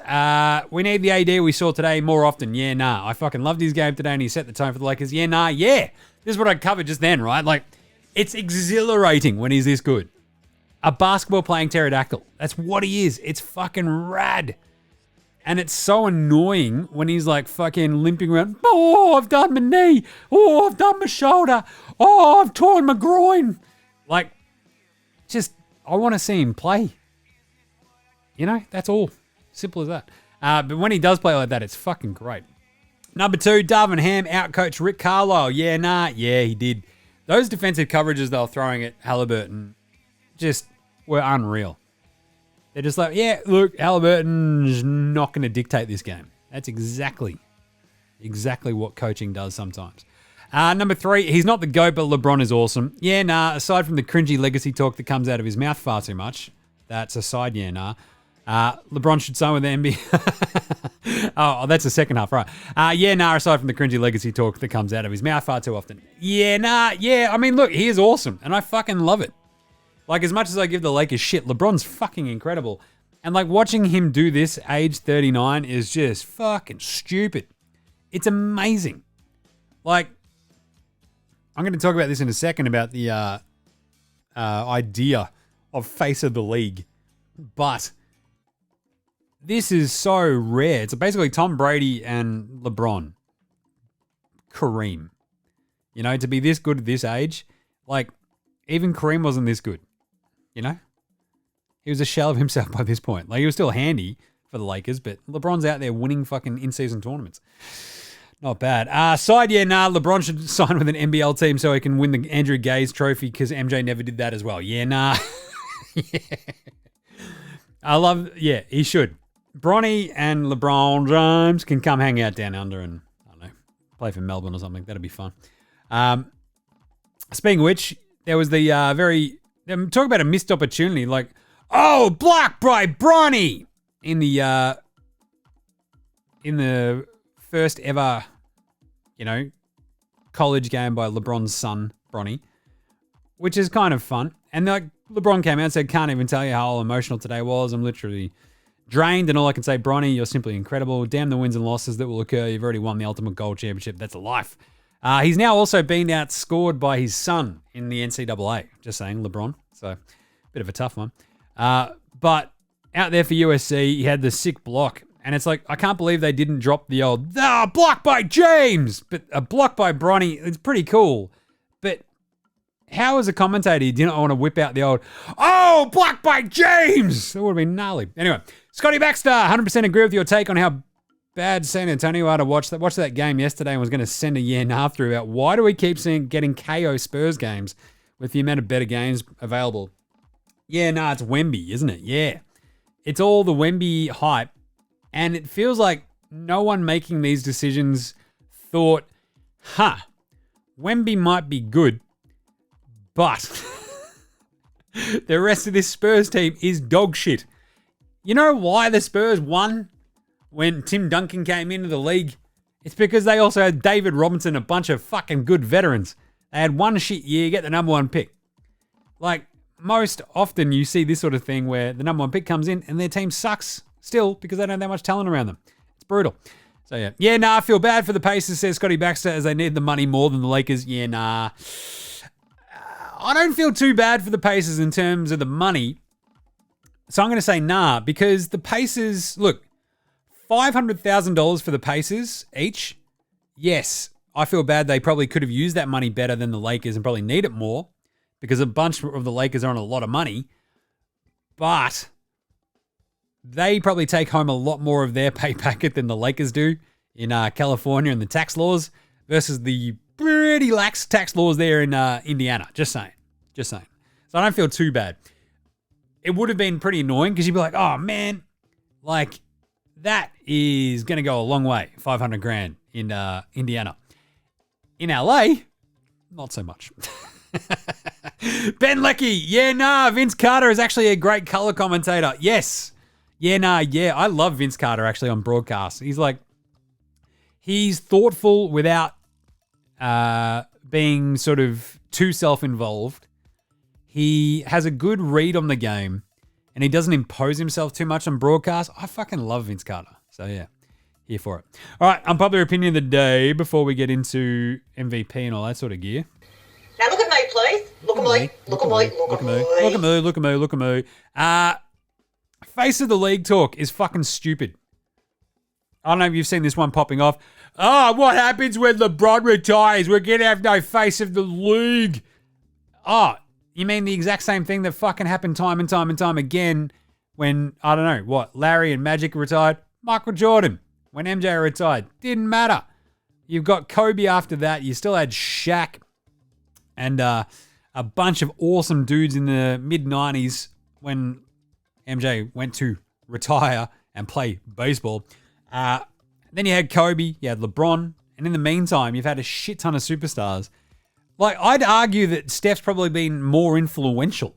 We need the AD we saw today more often. Yeah, nah. I fucking loved his game today and he set the tone for the Lakers. Yeah, nah. Yeah. This is what I covered just then, right? Like, it's exhilarating when he's this good. A basketball playing pterodactyl. That's what he is. It's fucking rad. And it's so annoying when he's like fucking limping around. Oh, I've done my knee. Oh, I've done my shoulder. Oh, I've torn my groin. Like, just, I want to see him play. You know, that's all. Simple as that. But when he does play like that, it's fucking great. Number 2, Darvin Ham outcoached Rick Carlisle. Yeah, he did. Those defensive coverages they were throwing at Halliburton just were unreal. They're just like, yeah, look, Halliburton's not going to dictate this game. That's exactly what coaching does sometimes. Number 3, he's not the GOAT, but LeBron is awesome. Yeah, nah, aside from the cringy legacy talk that comes out of his mouth far too much, that's a side, yeah, nah. LeBron should sign with the NBA. Oh, that's the second half, right. Yeah, nah, aside from the cringy legacy talk that comes out of his mouth far too often. Yeah, nah, yeah, I mean, look, he is awesome, and I fucking love it. Like, as much as I give the Lakers shit, LeBron's fucking incredible. And, like, watching him do this, age 39, is just fucking stupid. It's amazing. Like, I'm going to talk about this in a second, about the idea of face of the league. But this is so rare. It's basically Tom Brady and LeBron. Kareem. You know, to be this good at this age, like, even Kareem wasn't this good. You know? He was a shell of himself by this point. Like, he was still handy for the Lakers, but LeBron's out there winning fucking in-season tournaments. Not bad. LeBron should sign with an NBL team so he can win the Andrew Gaze trophy because MJ never did that as well. Yeah, nah. Yeah. He should. Bronny and LeBron James can come hang out down under and, I don't know, play for Melbourne or something. That'd be fun. Speaking of which, there was the talk about a missed opportunity, like, oh, blocked by Bronny in the first ever, college game by LeBron's son, Bronny, which is kind of fun. And like LeBron came out and said, can't even tell you how emotional today was. I'm literally drained, and all I can say, Bronny, you're simply incredible. Damn the wins and losses that will occur. You've already won the ultimate gold championship. That's a life. He's now also been outscored by his son in the NCAA. Just saying, LeBron. So, bit of a tough one. But out there for USC, he had the sick block. And it's like, I can't believe they didn't drop the old, block by James. But a block by Bronny, it's pretty cool. But how, as a commentator, you didn't want to whip out the old, oh, block by James? That would have been gnarly. Anyway, Scotty Baxter, 100% agree with your take on how bad San Antonio are to watch that game yesterday, and was going to send a year and a half through about why do we keep getting KO Spurs games with the amount of better games available? Yeah, it's Wemby, isn't it? Yeah. It's all the Wemby hype, and it feels like no one making these decisions thought, Wemby might be good, but the rest of this Spurs team is dog shit. You know why the Spurs won when Tim Duncan came into the league? It's because they also had David Robinson, a bunch of fucking good veterans. They had one shit year, get the number one pick. Like, most often you see this sort of thing where the number one pick comes in and their team sucks still because they don't have that much talent around them. It's brutal. So, yeah. Yeah, I feel bad for the Pacers, says Scotty Baxter, as they need the money more than the Lakers. Yeah, I don't feel too bad for the Pacers in terms of the money. So I'm going to say because the Pacers, look, $500,000 for the Pacers each. Yes, I feel bad. They probably could have used that money better than the Lakers and probably need it more because a bunch of the Lakers are on a lot of money. But they probably take home a lot more of their pay packet than the Lakers do in California and the tax laws versus the pretty lax tax laws there in Indiana. Just saying. So I don't feel too bad. It would have been pretty annoying because you'd be like, oh man, like that is going to go a long way. $500,000 in Indiana. In LA, not so much. Ben Lecky, Vince Carter is actually a great color commentator. Yes. I love Vince Carter actually on broadcast. He's thoughtful without being sort of too self-involved. He has a good read on the game and he doesn't impose himself too much on broadcast. I fucking love Vince Carter. So yeah, here for it. All right, unpopular opinion of the day before we get into MVP and all that sort of gear. Now look at me, please. Look at me. Face of the league talk is fucking stupid. I don't know if you've seen this one popping off. Oh, what happens when LeBron retires? We're going to have no face of the league. Oh, you mean the exact same thing that fucking happened time and time again when, Larry and Magic retired? Michael Jordan. When MJ retired. Didn't matter. You've got Kobe after that. You still had Shaq and a bunch of awesome dudes in the mid-90s when MJ went to retire and play baseball. Then you had Kobe, you had LeBron, and in the meantime, you've had a shit ton of superstars. Like, I'd argue that Steph's probably been more influential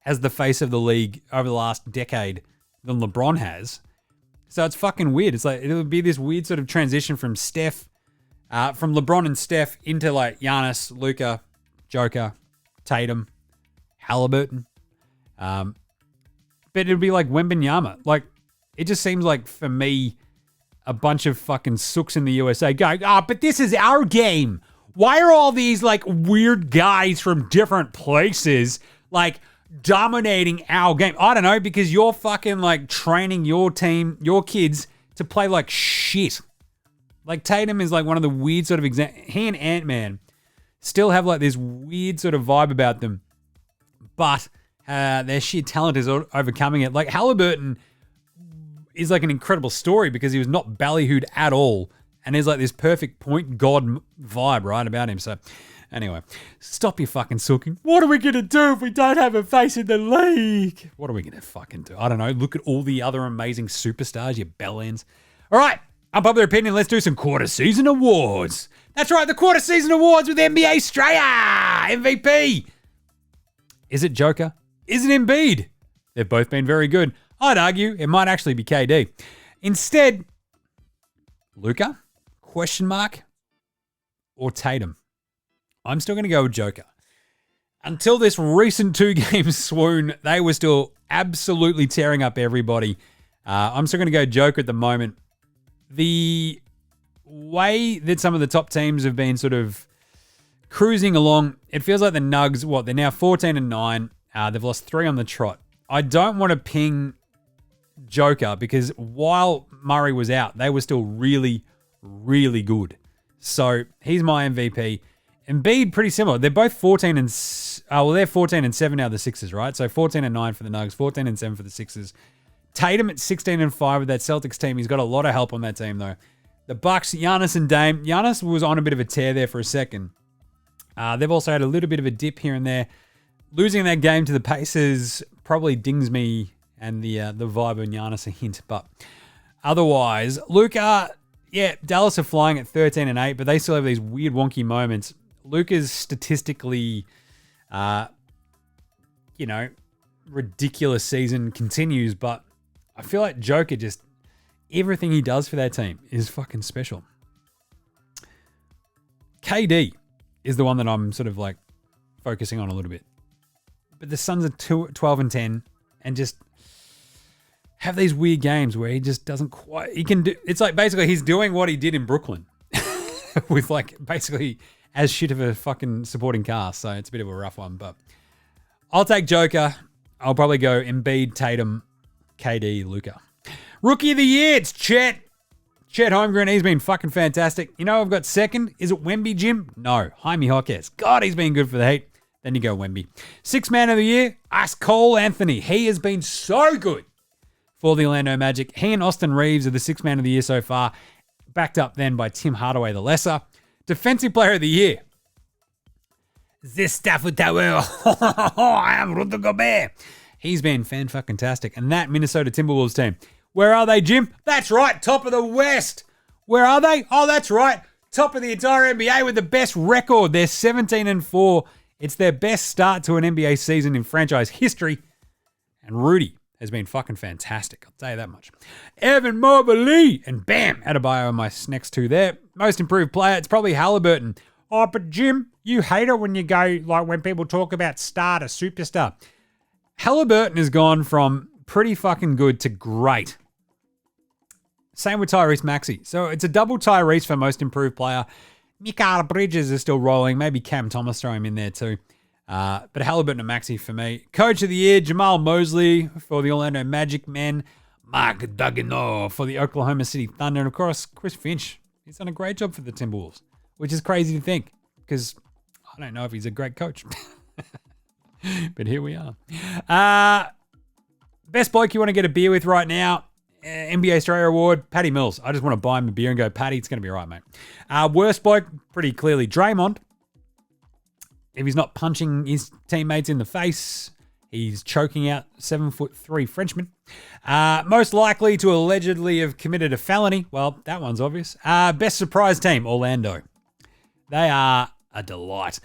as the face of the league over the last decade than LeBron has. So it's fucking weird. It's like, it would be this weird sort of transition from from LeBron and Steph into like Giannis, Luka, Joker, Tatum, Halliburton. But it'd be like Wembanyama. Like, it just seems like, for me, a bunch of fucking sooks in the USA going, but this is our game. Why are all these like weird guys from different places like dominating our game? I don't know, because you're fucking like training your team, your kids to play like shit. Like Tatum is like one of the weird sort of he and Ant-Man still have like this weird sort of vibe about them, but their sheer talent is overcoming it. Like Halliburton is like an incredible story because he was not ballyhooed at all. And there's like this perfect point god vibe, right, about him. So anyway, stop your fucking sooking. What are we going to do if we don't have a face in the league? What are we going to fucking do? I don't know. Look at all the other amazing superstars, you bellends. All right, unpopular opinion, let's do some quarter season awards. That's right, the quarter season awards with NBA Straya, MVP. Is it Joker? Is it Embiid? They've both been very good. I'd argue it might actually be KD. Instead, Luka? Question mark? Or Tatum? I'm still going to go with Joker. Until this recent 2-game swoon, they were still absolutely tearing up everybody. I'm still going to go Joker at the moment. The way that some of the top teams have been sort of cruising along, it feels like the Nugs, they're now 14-9. They've lost 3 on the trot. I don't want to ping Joker because while Murray was out, they were still really, really good. So he's my MVP. Embiid, pretty similar. They're both 14 and they're 14-7 now, the Sixers, right? So 14-9 for the Nugs, 14-7 for the Sixers. Tatum at 16-5 with that Celtics team. He's got a lot of help on that team though. The Bucks, Giannis and Dame. Giannis was on a bit of a tear there for a second. They've also had a little bit of a dip here and there. Losing that game to the Pacers probably dings me and the vibe of Giannis a hint. But otherwise, Luka, Dallas are flying at 13-8, but they still have these weird wonky moments. Luka's statistically, ridiculous season continues, but I feel like Joker just, everything he does for that team is fucking special. KD is the one that I'm sort of like focusing on a little bit. But the Suns are 12-10 and just have these weird games where he just doesn't quite, it's like basically he's doing what he did in Brooklyn with like basically as shit of a fucking supporting cast. So it's a bit of a rough one, but I'll take Joker. I'll probably go Embiid, Tatum, KD, Luka. Rookie of the year, it's Chet. Chet Holmgren, he's been fucking fantastic. You know, I've got second. Is it Wemby, Jim? No, Jaime Jaquez. God, he's been good for the Heat. Then you go Wemby. Sixth man of the year, Ice Cole Anthony. He has been so good for the Orlando Magic. He and Austin Reeves are the sixth man of the year so far, backed up then by Tim Hardaway the Lesser. Defensive player of the year. This Stafford Tower. I am Rudy Gobert. He's been fan-fucking-tastic. And that Minnesota Timberwolves team. Where are they, Jim? That's right, top of the West. Where are they? Oh, that's right, top of the entire NBA with the best record. They're 17-4. It's their best start to an NBA season in franchise history. And Rudy has been fucking fantastic. I'll tell you that much. Evan Mobley. And bam, Adebayo on my next two there. Most improved player, it's probably Halliburton. Oh, but Jim, you hate it when you go, like when people talk about star to superstar. Halliburton has gone from pretty fucking good to great. Same with Tyrese Maxey. So it's a double Tyrese for most improved player. Mikal Bridges is still rolling. Maybe Cam Thomas throw him in there too. But Halliburton and Maxey for me. Coach of the year, Jamal Mosley for the Orlando Magic men. Mark Daigneault for the Oklahoma City Thunder. And of course, Chris Finch. He's done a great job for the Timberwolves, which is crazy to think because I don't know if he's a great coach. But here we are. Best bloke you want to get a beer with right now. NBA Straya Award, Patty Mills. I just want to buy him a beer and go, Patty, it's going to be all right, mate. Worst bloke, pretty clearly Draymond. If he's not punching his teammates in the face, he's choking out 7'3" Frenchman. Most likely to allegedly have committed a felony. Well, that one's obvious. Best surprise team, Orlando. They are a delight.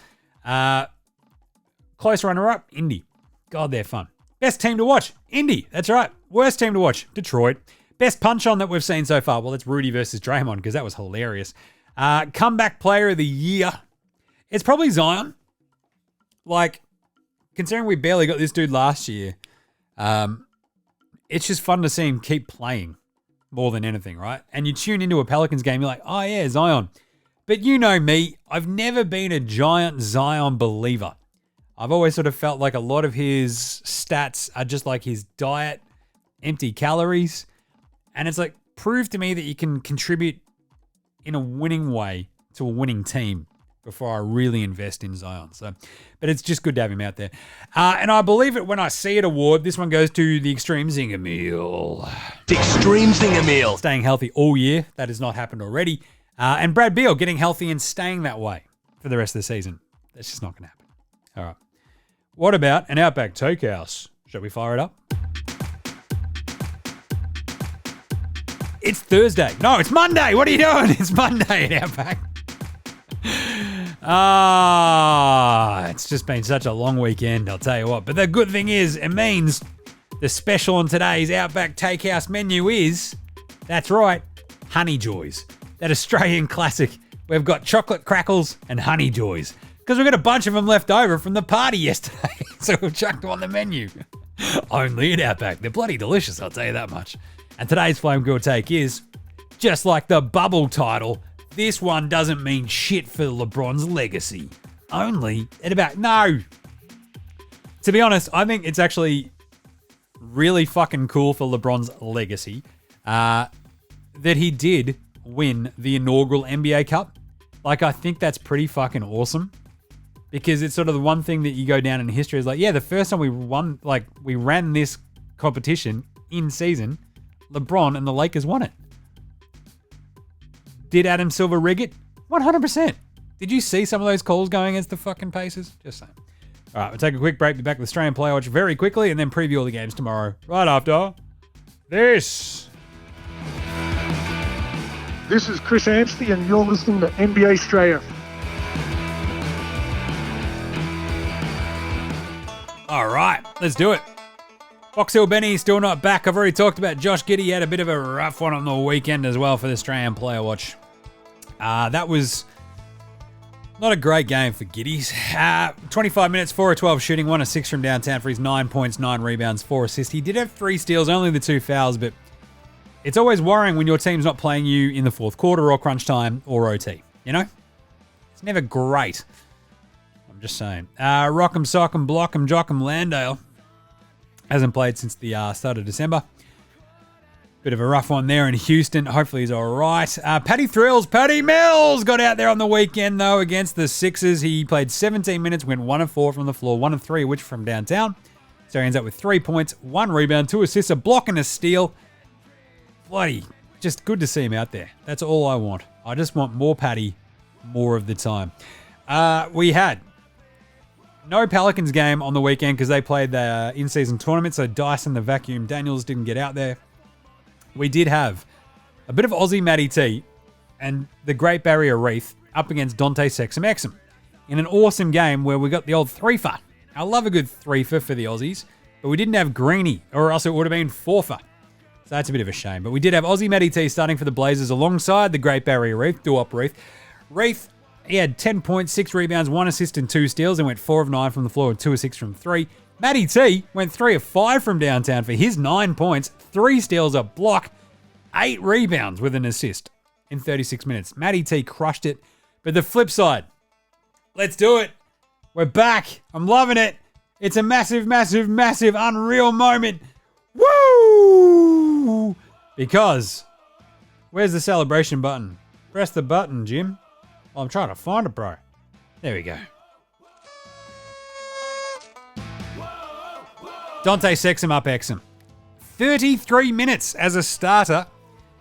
Close runner-up, Indy. God, they're fun. Best team to watch, Indy. That's right. Worst team to watch, Detroit. Best punch-on that we've seen so far, well, it's Rudy versus Draymond because that was hilarious. Comeback player of the year, it's probably Zion. Like, considering we barely got this dude last year, it's just fun to see him keep playing more than anything, right? And you tune into a Pelicans game, you're like, oh yeah, Zion. But you know me, I've never been a giant Zion believer. I've always sort of felt like a lot of his stats are just like his diet, empty calories. And it's like, prove to me that you can contribute in a winning way to a winning team before I really invest in Zion. So, but it's just good to have him out there. And I believe it when I see it award. This one goes to the Extreme Zinger Meal. The Extreme Zinger Meal. Staying healthy all year. That has not happened already. And Brad Beal getting healthy and staying that way for the rest of the season. That's just not going to happen. All right. What about an Outback Takehouse? Shall we fire it up? It's Thursday. No, it's Monday. What are you doing? It's Monday at Outback. It's just been such a long weekend, I'll tell you what. But the good thing is, it means the special on today's Outback Takehouse menu is, that's right, Honey Joys. That Australian classic. We've got chocolate crackles and Honey Joys. Because we've got a bunch of them left over from the party yesterday. So we've chucked them on the menu. Only at Outback. They're bloody delicious, I'll tell you that much. And today's Flame Girl take is, just like the bubble title, this one doesn't mean shit for LeBron's legacy. Only at about... No. To be honest, I think it's actually really fucking cool for LeBron's legacy that he did win the inaugural NBA Cup. Like, I think that's pretty fucking awesome. Because it's sort of the one thing that you go down in history is like, yeah, the first time we won, like, we ran this competition in season, LeBron and the Lakers won it. Did Adam Silver rig it? 100%. Did you see some of those calls going against the fucking Pacers? Just saying. All right, we'll take a quick break. Be back with Strayan Player Watch very quickly and then preview all the games tomorrow right after this. This is Chris Anstey and you're listening to NBA Straya. All right, let's do it. Box Hill Benny still not back. I've already talked about Josh Giddey. He had a bit of a rough one on the weekend as well for the Strayan Player Watch. That was not a great game for Giddies. 25 minutes, 4 of 12 shooting, 1 of 6 from downtown for his 9 points, 9 rebounds, 4 assists. He did have 3 steals, only the 2 fouls, but it's always worrying when your team's not playing you in the fourth quarter or crunch time or OT, you know? It's never great. I'm just saying. Rock'em, Sock'em, Block'em, Jock'em, Landale. Hasn't played since the start of December. Bit of a rough one there in Houston. Hopefully he's all right. Patty Mills got out there on the weekend, though, against the Sixers. He played 17 minutes, went 1 of 4 from the floor, 1 of 3, which from downtown. So he ends up with 3 points, 1 rebound, 2 assists, a block and a steal. Bloody, just good to see him out there. That's all I want. I just want more Patty more of the time. We had no Pelicans game on the weekend because they played the in-season tournament, so Dyson, the Vacuum Daniels, didn't get out there. We did have a bit of Aussie Matty T and the Great Barrier Reef up against Dante Sexum Exum in an awesome game where we got the old threefer. I love a good threefer for the Aussies, but we didn't have Greeny, or else it would have been fourfer. So that's a bit of a shame. But we did have Aussie Matty T starting for the Blazers alongside the Great Barrier Reef, Duop Reef. Reef, he had 10 points, 6 rebounds, 1 assist and 2 steals, and went 4 of 9 from the floor and 2 of 6 from 3. Matty T went 3 of 5 from downtown for his 9 points, 3 steals, a block, 8 rebounds with an assist in 36 minutes. Matty T crushed it. But the flip side, let's do it. We're back. I'm loving it. It's a massive, massive, massive, unreal moment. Woo! Because, where's the celebration button? Press the button, Jim. Oh, I'm trying to find it, bro. There we go. Dante Sexum up Exum. 33 minutes as a starter.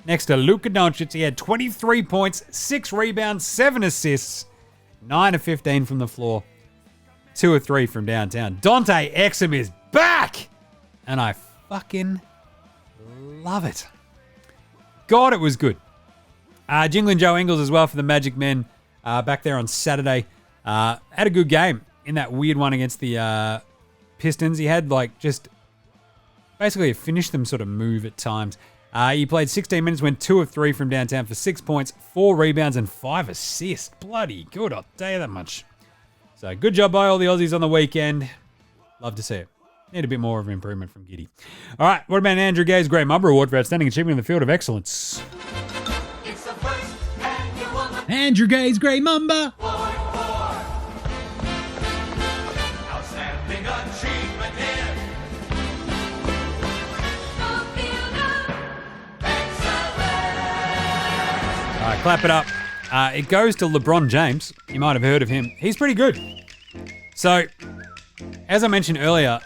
Next to Luka Doncic, he had 23 points, 6 rebounds, 7 assists, 9 of 15 from the floor, 2 of 3 from downtown. Dante Exum is back! And I fucking love it. God, it was good. Jingling Joe Ingles as well for the Magic Men back there on Saturday. Had a good game in that weird one against the Pistons. He had just basically a finish them sort of move at times. He played 16 minutes, went 2 of 3 from downtown for 6 points, 4 rebounds, and 5 assists. Bloody good, I'll tell you that much. So good job by all the Aussies on the weekend. Love to see it. Need a bit more of an improvement from Giddy. All right, what about Andrew Gay's Great MAMBA Award for Outstanding Achievement in the Field of Excellence? Andrew Gay's Great MAMBA. Outstanding achievement in the field of excellence. All right, clap it up. It goes to LeBron James. You might have heard of him. He's pretty good. So, as I mentioned earlier,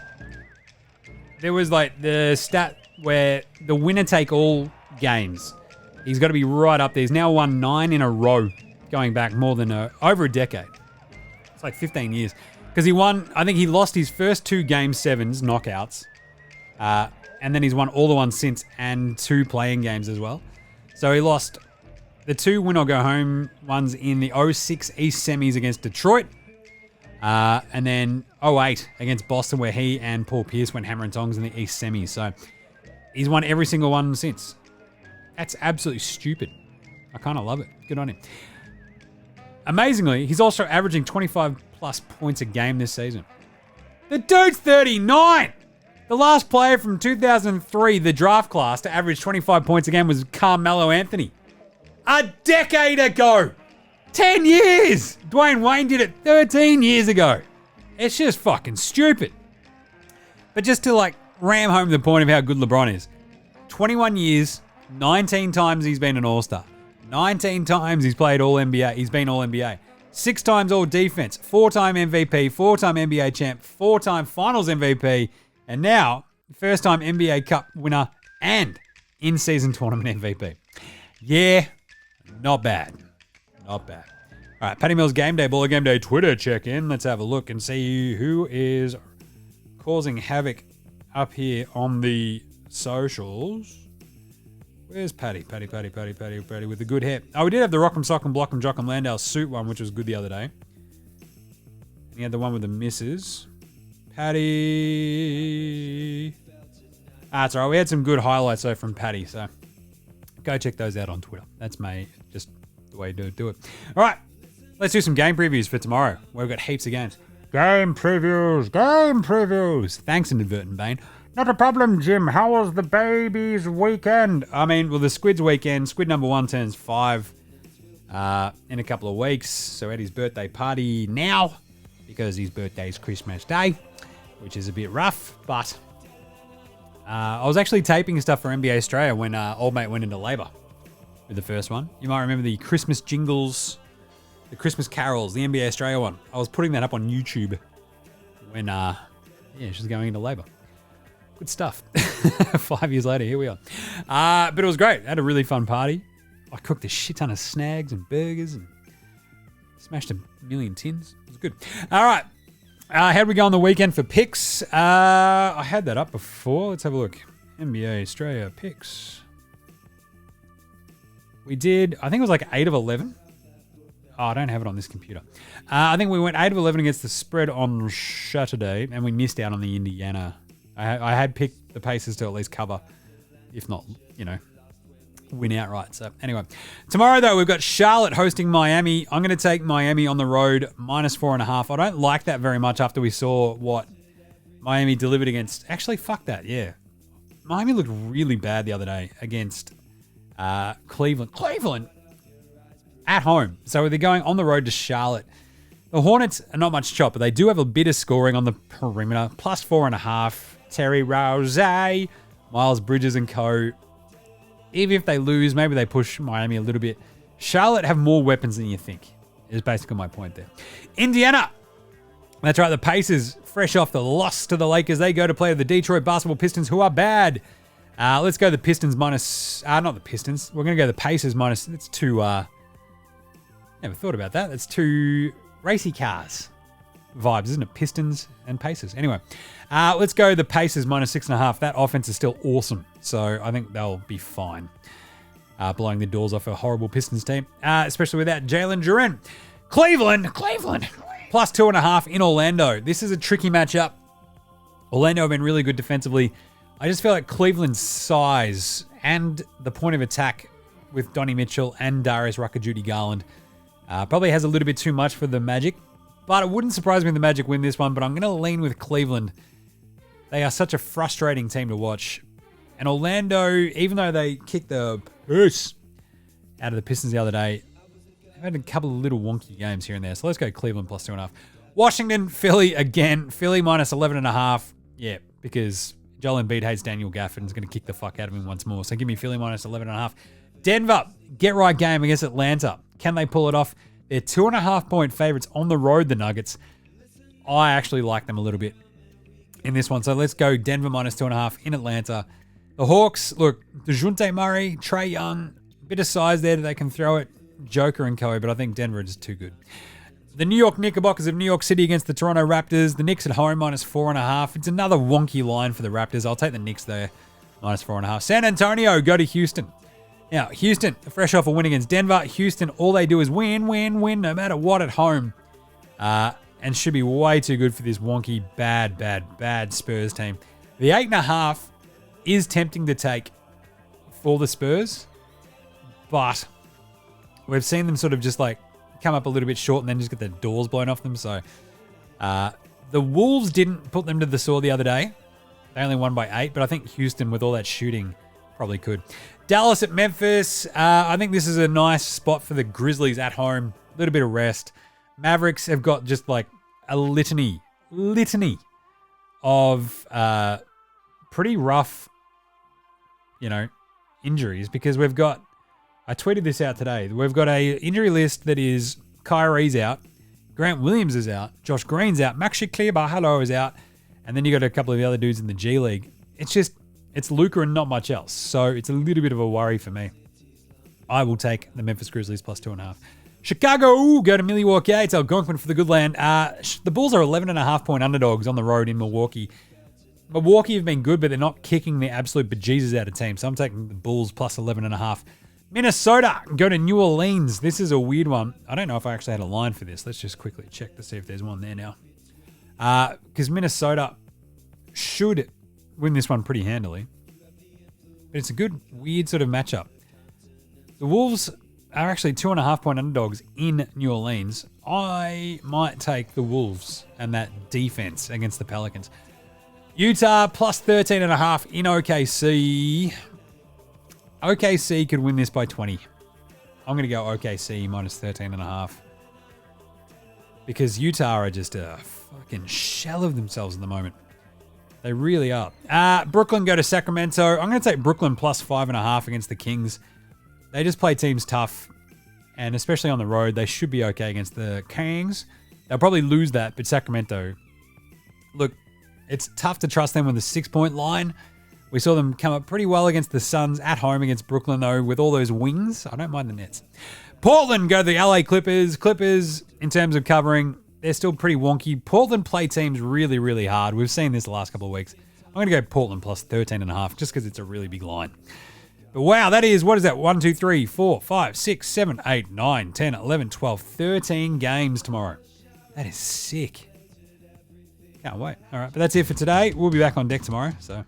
there was the stat where the winner take all games. He's got to be right up there. He's now won 9 in a row, going back more than over a decade. It's like 15 years. Because he won, I think he lost his first 2 Game 7s, knockouts. And then he's won all the ones since and 2 playing games as well. So he lost the 2 win or go home ones in the 06 East semis against Detroit. And then 08 against Boston, where he and Paul Pierce went hammer and tongs in the East semis. So he's won every single one since. That's absolutely stupid. I kind of love it. Good on him. Amazingly, he's also averaging 25 plus points a game this season. The dude's 39! The last player from 2003, the draft class, to average 25 points a game was Carmelo Anthony. A decade ago! 10 years! Dwayne Wayne did it 13 years ago. It's just fucking stupid. But just to ram home the point of how good LeBron is. 21 years, 19 times he's been an All-Star. 19 times he's played All-NBA. He's been All-NBA. 6 times All-Defense. 4-time MVP. 4-time NBA champ. 4-time Finals MVP. And now, first-time NBA Cup winner and in-season tournament MVP. Yeah, not bad. Not bad. All right, Patty Mills Game Day, Baller Game Day Twitter check-in. Let's have a look and see who is causing havoc up here on the socials. Where's Patty? Patty with the good hair. Oh, we did have the Rock'em Sock'em Block'em Jock'em Landale suit one, which was good the other day. And he had the one with the misses. Patty. That's all right. We had some good highlights though from Patty, so go check those out on Twitter. That's just the way to do it. All right, let's do some game previews for tomorrow. We've got heaps of games. Game previews. Thanks, Inadvertent Bane. Not a problem, Jim. How was the baby's weekend? The Squid's weekend. Squid number 1 turns 5 in a couple of weeks. So Eddie's birthday party now because his birthday's Christmas Day, which is a bit rough. But I was actually taping stuff for NBA Straya when old mate went into labour with the first one. You might remember the Christmas jingles, the Christmas carols, the NBA Straya one. I was putting that up on YouTube when she was going into labour. Good stuff. 5 years later, here we are. But it was great. I had a really fun party. I cooked a shit ton of snags and burgers and smashed a million tins. It was good. All right. How'd we go on the weekend for picks? I had that up before. Let's have a look. NBA Straya picks. We did, I think it was 8 of 11. Oh, I don't have it on this computer. I think we went 8 of 11 against the spread on Saturday, and we missed out on the Indiana. I had picked the Pacers to at least cover, if not, win outright. So anyway, tomorrow though, we've got Charlotte hosting Miami. I'm going to take Miami on the road, -4.5. I don't like that very much after we saw what Miami delivered against. Actually, fuck that, yeah. Miami looked really bad the other day against Cleveland. Cleveland at home. So they're going on the road to Charlotte. The Hornets are not much chop, but they do have a bit of scoring on the perimeter. +4.5. Terry Rozier, Miles Bridges and co. Even if they lose, maybe they push Miami a little bit. Charlotte have more weapons than you think, is basically my point there. Indiana. That's right, the Pacers, fresh off the loss to the Lakers, they go to play the Detroit Basketball Pistons, who are bad. Let's go the Pistons minus... not the Pistons. We're going to go the Pacers minus... That's two... never thought about that. That's two racy cars vibes, isn't it? Pistons and Pacers. Anyway, let's go the Pacers minus 6.5. That offense is still awesome. So I think they'll be fine. Blowing the doors off a horrible Pistons team. Especially without Jalen Duren. Cleveland. Plus 2.5 in Orlando. This is a tricky matchup. Orlando have been really good defensively. I just feel like Cleveland's size and the point of attack with Donnie Mitchell and Darius Rucker, Judy Garland probably has a little bit too much for the Magic. But it wouldn't surprise me if the Magic win this one, but I'm going to lean with Cleveland. They are such a frustrating team to watch. And Orlando, even though they kicked the piss out of the Pistons the other day, they've had a couple of little wonky games here and there. So let's go Cleveland plus 2.5. Washington, Philly again. Philly minus 11.5. Yeah, because Joel Embiid hates Daniel Gafford and is going to kick the fuck out of him once more. So give me Philly minus 11.5. Denver, get right game against Atlanta. Can they pull it off? They're 2.5-point favorites on the road, the Nuggets. I actually like them a little bit in this one. So let's go Denver minus 2.5 in Atlanta. The Hawks, look, DeJounte Murray, Trae Young, bit of size there that they can throw it. Joker and Co, but I think Denver is too good. The New York Knickerbockers of New York City against the Toronto Raptors. The Knicks at home, minus 4.5. It's another wonky line for the Raptors. I'll take the Knicks there, minus 4.5. San Antonio, go to Houston. Now, Houston, fresh off a win against Denver. Houston, all they do is win, no matter what at home. And should be way too good for this wonky, bad Spurs team. The 8.5 is tempting to take for the Spurs, but we've seen them sort of just like come up a little bit short and then just get their doors blown off them. So the Wolves didn't put them to the sword the other day. They only won by 8, but I think Houston, with all that shooting, probably could. Dallas at Memphis. I think this is a nice spot for the Grizzlies at home. A little bit of rest. Mavericks have got just like a litany of pretty rough, injuries, because we've got, I tweeted this out today, we've got a injury list that is Kyrie's out, Grant Williams is out, Josh Green's out, Max Shakir is out, and then you got a couple of the other dudes in the G League. It's Luka and not much else. So it's a little bit of a worry for me. I will take the Memphis Grizzlies plus 2.5. Chicago, go to Milwaukee. It's Algonquin for the good land. The Bulls are 11.5-point underdogs on the road in Milwaukee. Milwaukee have been good, but they're not kicking the absolute bejesus out of teams. So I'm taking the Bulls plus 11.5. Minnesota, go to New Orleans. This is a weird one. I don't know if I actually had a line for this. Let's just quickly check to see if there's one there now. Because Minnesota should win this one pretty handily. But it's a good, weird sort of matchup. The Wolves are actually 2.5-point underdogs in New Orleans. I might take the Wolves and that defense against the Pelicans. Utah plus 13.5 in OKC. OKC could win this by 20. I'm going to go OKC minus 13.5. Because Utah are just a fucking shell of themselves at the moment. They really are. Brooklyn go to Sacramento. I'm going to take Brooklyn plus 5.5 against the Kings. They just play teams tough. And especially on the road, they should be okay against the Kings. They'll probably lose that, but Sacramento, look, it's tough to trust them with a 6-point line. We saw them come up pretty well against the Suns at home against Brooklyn, though, with all those wings. I don't mind the Nets. Portland go to the LA Clippers. Clippers, in terms of covering, they're still pretty wonky. Portland play teams really, really hard. We've seen this the last couple of weeks. I'm going to go Portland plus 13.5 just because it's a really big line. But wow, that is, what is that? 1, 2, 3, 4, 5, 6, 7, 8, 9, 10, 11, 12, 13 games tomorrow. That is sick. Can't wait. All right, but that's it for today. We'll be back on deck tomorrow. So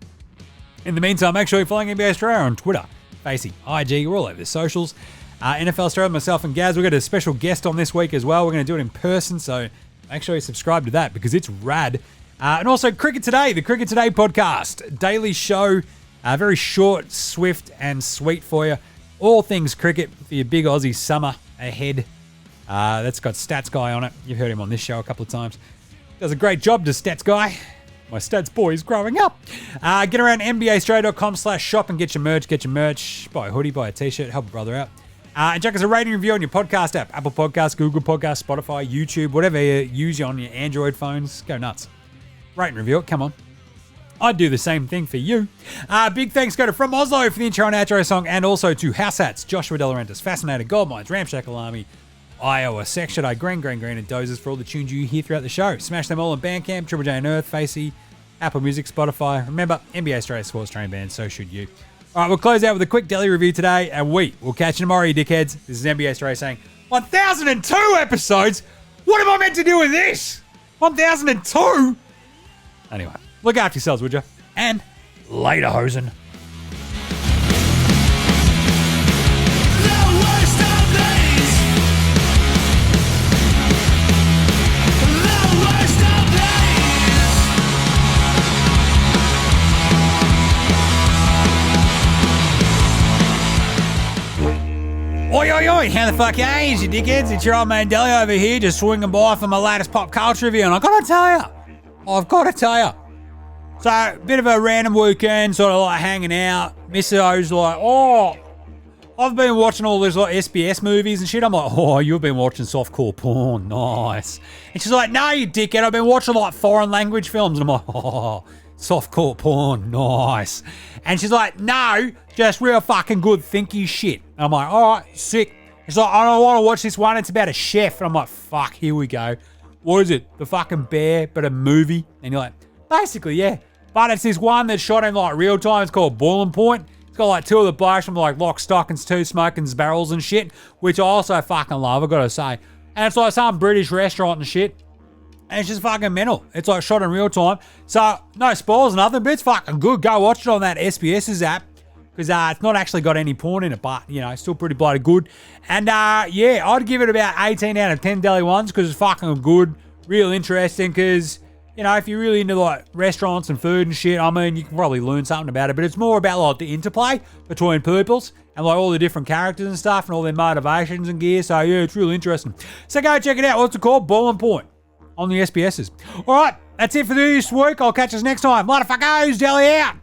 in the meantime, make sure you're following NBA Straya on Twitter, Facebook, IG, we're all over the socials. NFL Straya, myself and Gaz, we've got a special guest on this week as well. We're going to do it in person, so make sure you subscribe to that because it's rad. And also Cricket Today, the Cricket Today podcast, daily show, very short, swift, and sweet for you. All things cricket for your big Aussie summer ahead. That's got Stats Guy on it. You've heard him on this show a couple of times. Does a great job, does Stats Guy. My stats boys growing up. Get around nbastraya.com/shop and get your merch. Buy a hoodie, buy a t-shirt, help a brother out. And check us a rating review on your podcast app. Apple Podcasts, Google Podcasts, Spotify, YouTube, whatever you use on your Android phones. Go nuts. Rate and review it, come on. I'd do the same thing for you. Big thanks go to From Oslo for the intro and outro song, and also to House Hats, Joshua Delarentis, Fascinated, Goldmines, Ramshackle Army, Iowa, Section I, Green, and Dozers for all the tunes you hear throughout the show. Smash them all on Bandcamp, Triple J and Earth, Facey, Apple Music, Spotify. Remember, NBA Straya supports train bands, so should you. All right, we'll close out with a quick deli review today, and we'll catch you tomorrow, you dickheads. This is NBA Straya saying, 1002 episodes? What am I meant to do with this? 1002? Anyway, look after yourselves, would you? And later, hosen. Oi, oi, oi, how the fuck is you dickheads? It's your old man Deli over here, just swinging by for my latest pop culture review, and I've got to tell you. So, bit of a random weekend, sort of like hanging out. Misso's like, I've been watching all these like SBS movies and shit. I'm like, you've been watching softcore porn, nice. And she's like, no, you dickhead, I've been watching like foreign language films. And I'm like, softcore porn, nice. And she's like, no, just real fucking good thinky shit. And I'm like, all right, sick. She's like, I don't want to watch this one. It's about a chef. And I'm like, fuck, here we go. What is it? The fucking Bear, but a movie? And you're like, basically, yeah. But it's this one that's shot in like real time. It's called Boiling Point. It's got like two of the blokes from like Lock, Stock and Two Smoking Barrels and shit, which I also fucking love, I gotta say. And it's like some British restaurant and shit. And it's just fucking mental. It's like shot in real time. So, no spoils, nothing, but it's fucking good. Go watch it on that SBS's app. Because it's not actually got any porn in it, but, you know, still pretty bloody good. And, yeah, I'd give it about 18 out of 10 deli ones because it's fucking good. Real interesting because, you know, if you're really into, like, restaurants and food and shit, I mean, you can probably learn something about it. But it's more about, like, the interplay between peoples and, like, all the different characters and stuff and all their motivations and gear. So, yeah, it's really interesting. So, go check it out. What's it called? Boiling Point on the SBS's. All right, that's it for this week. I'll catch us next time. Motherfuckers, deli out.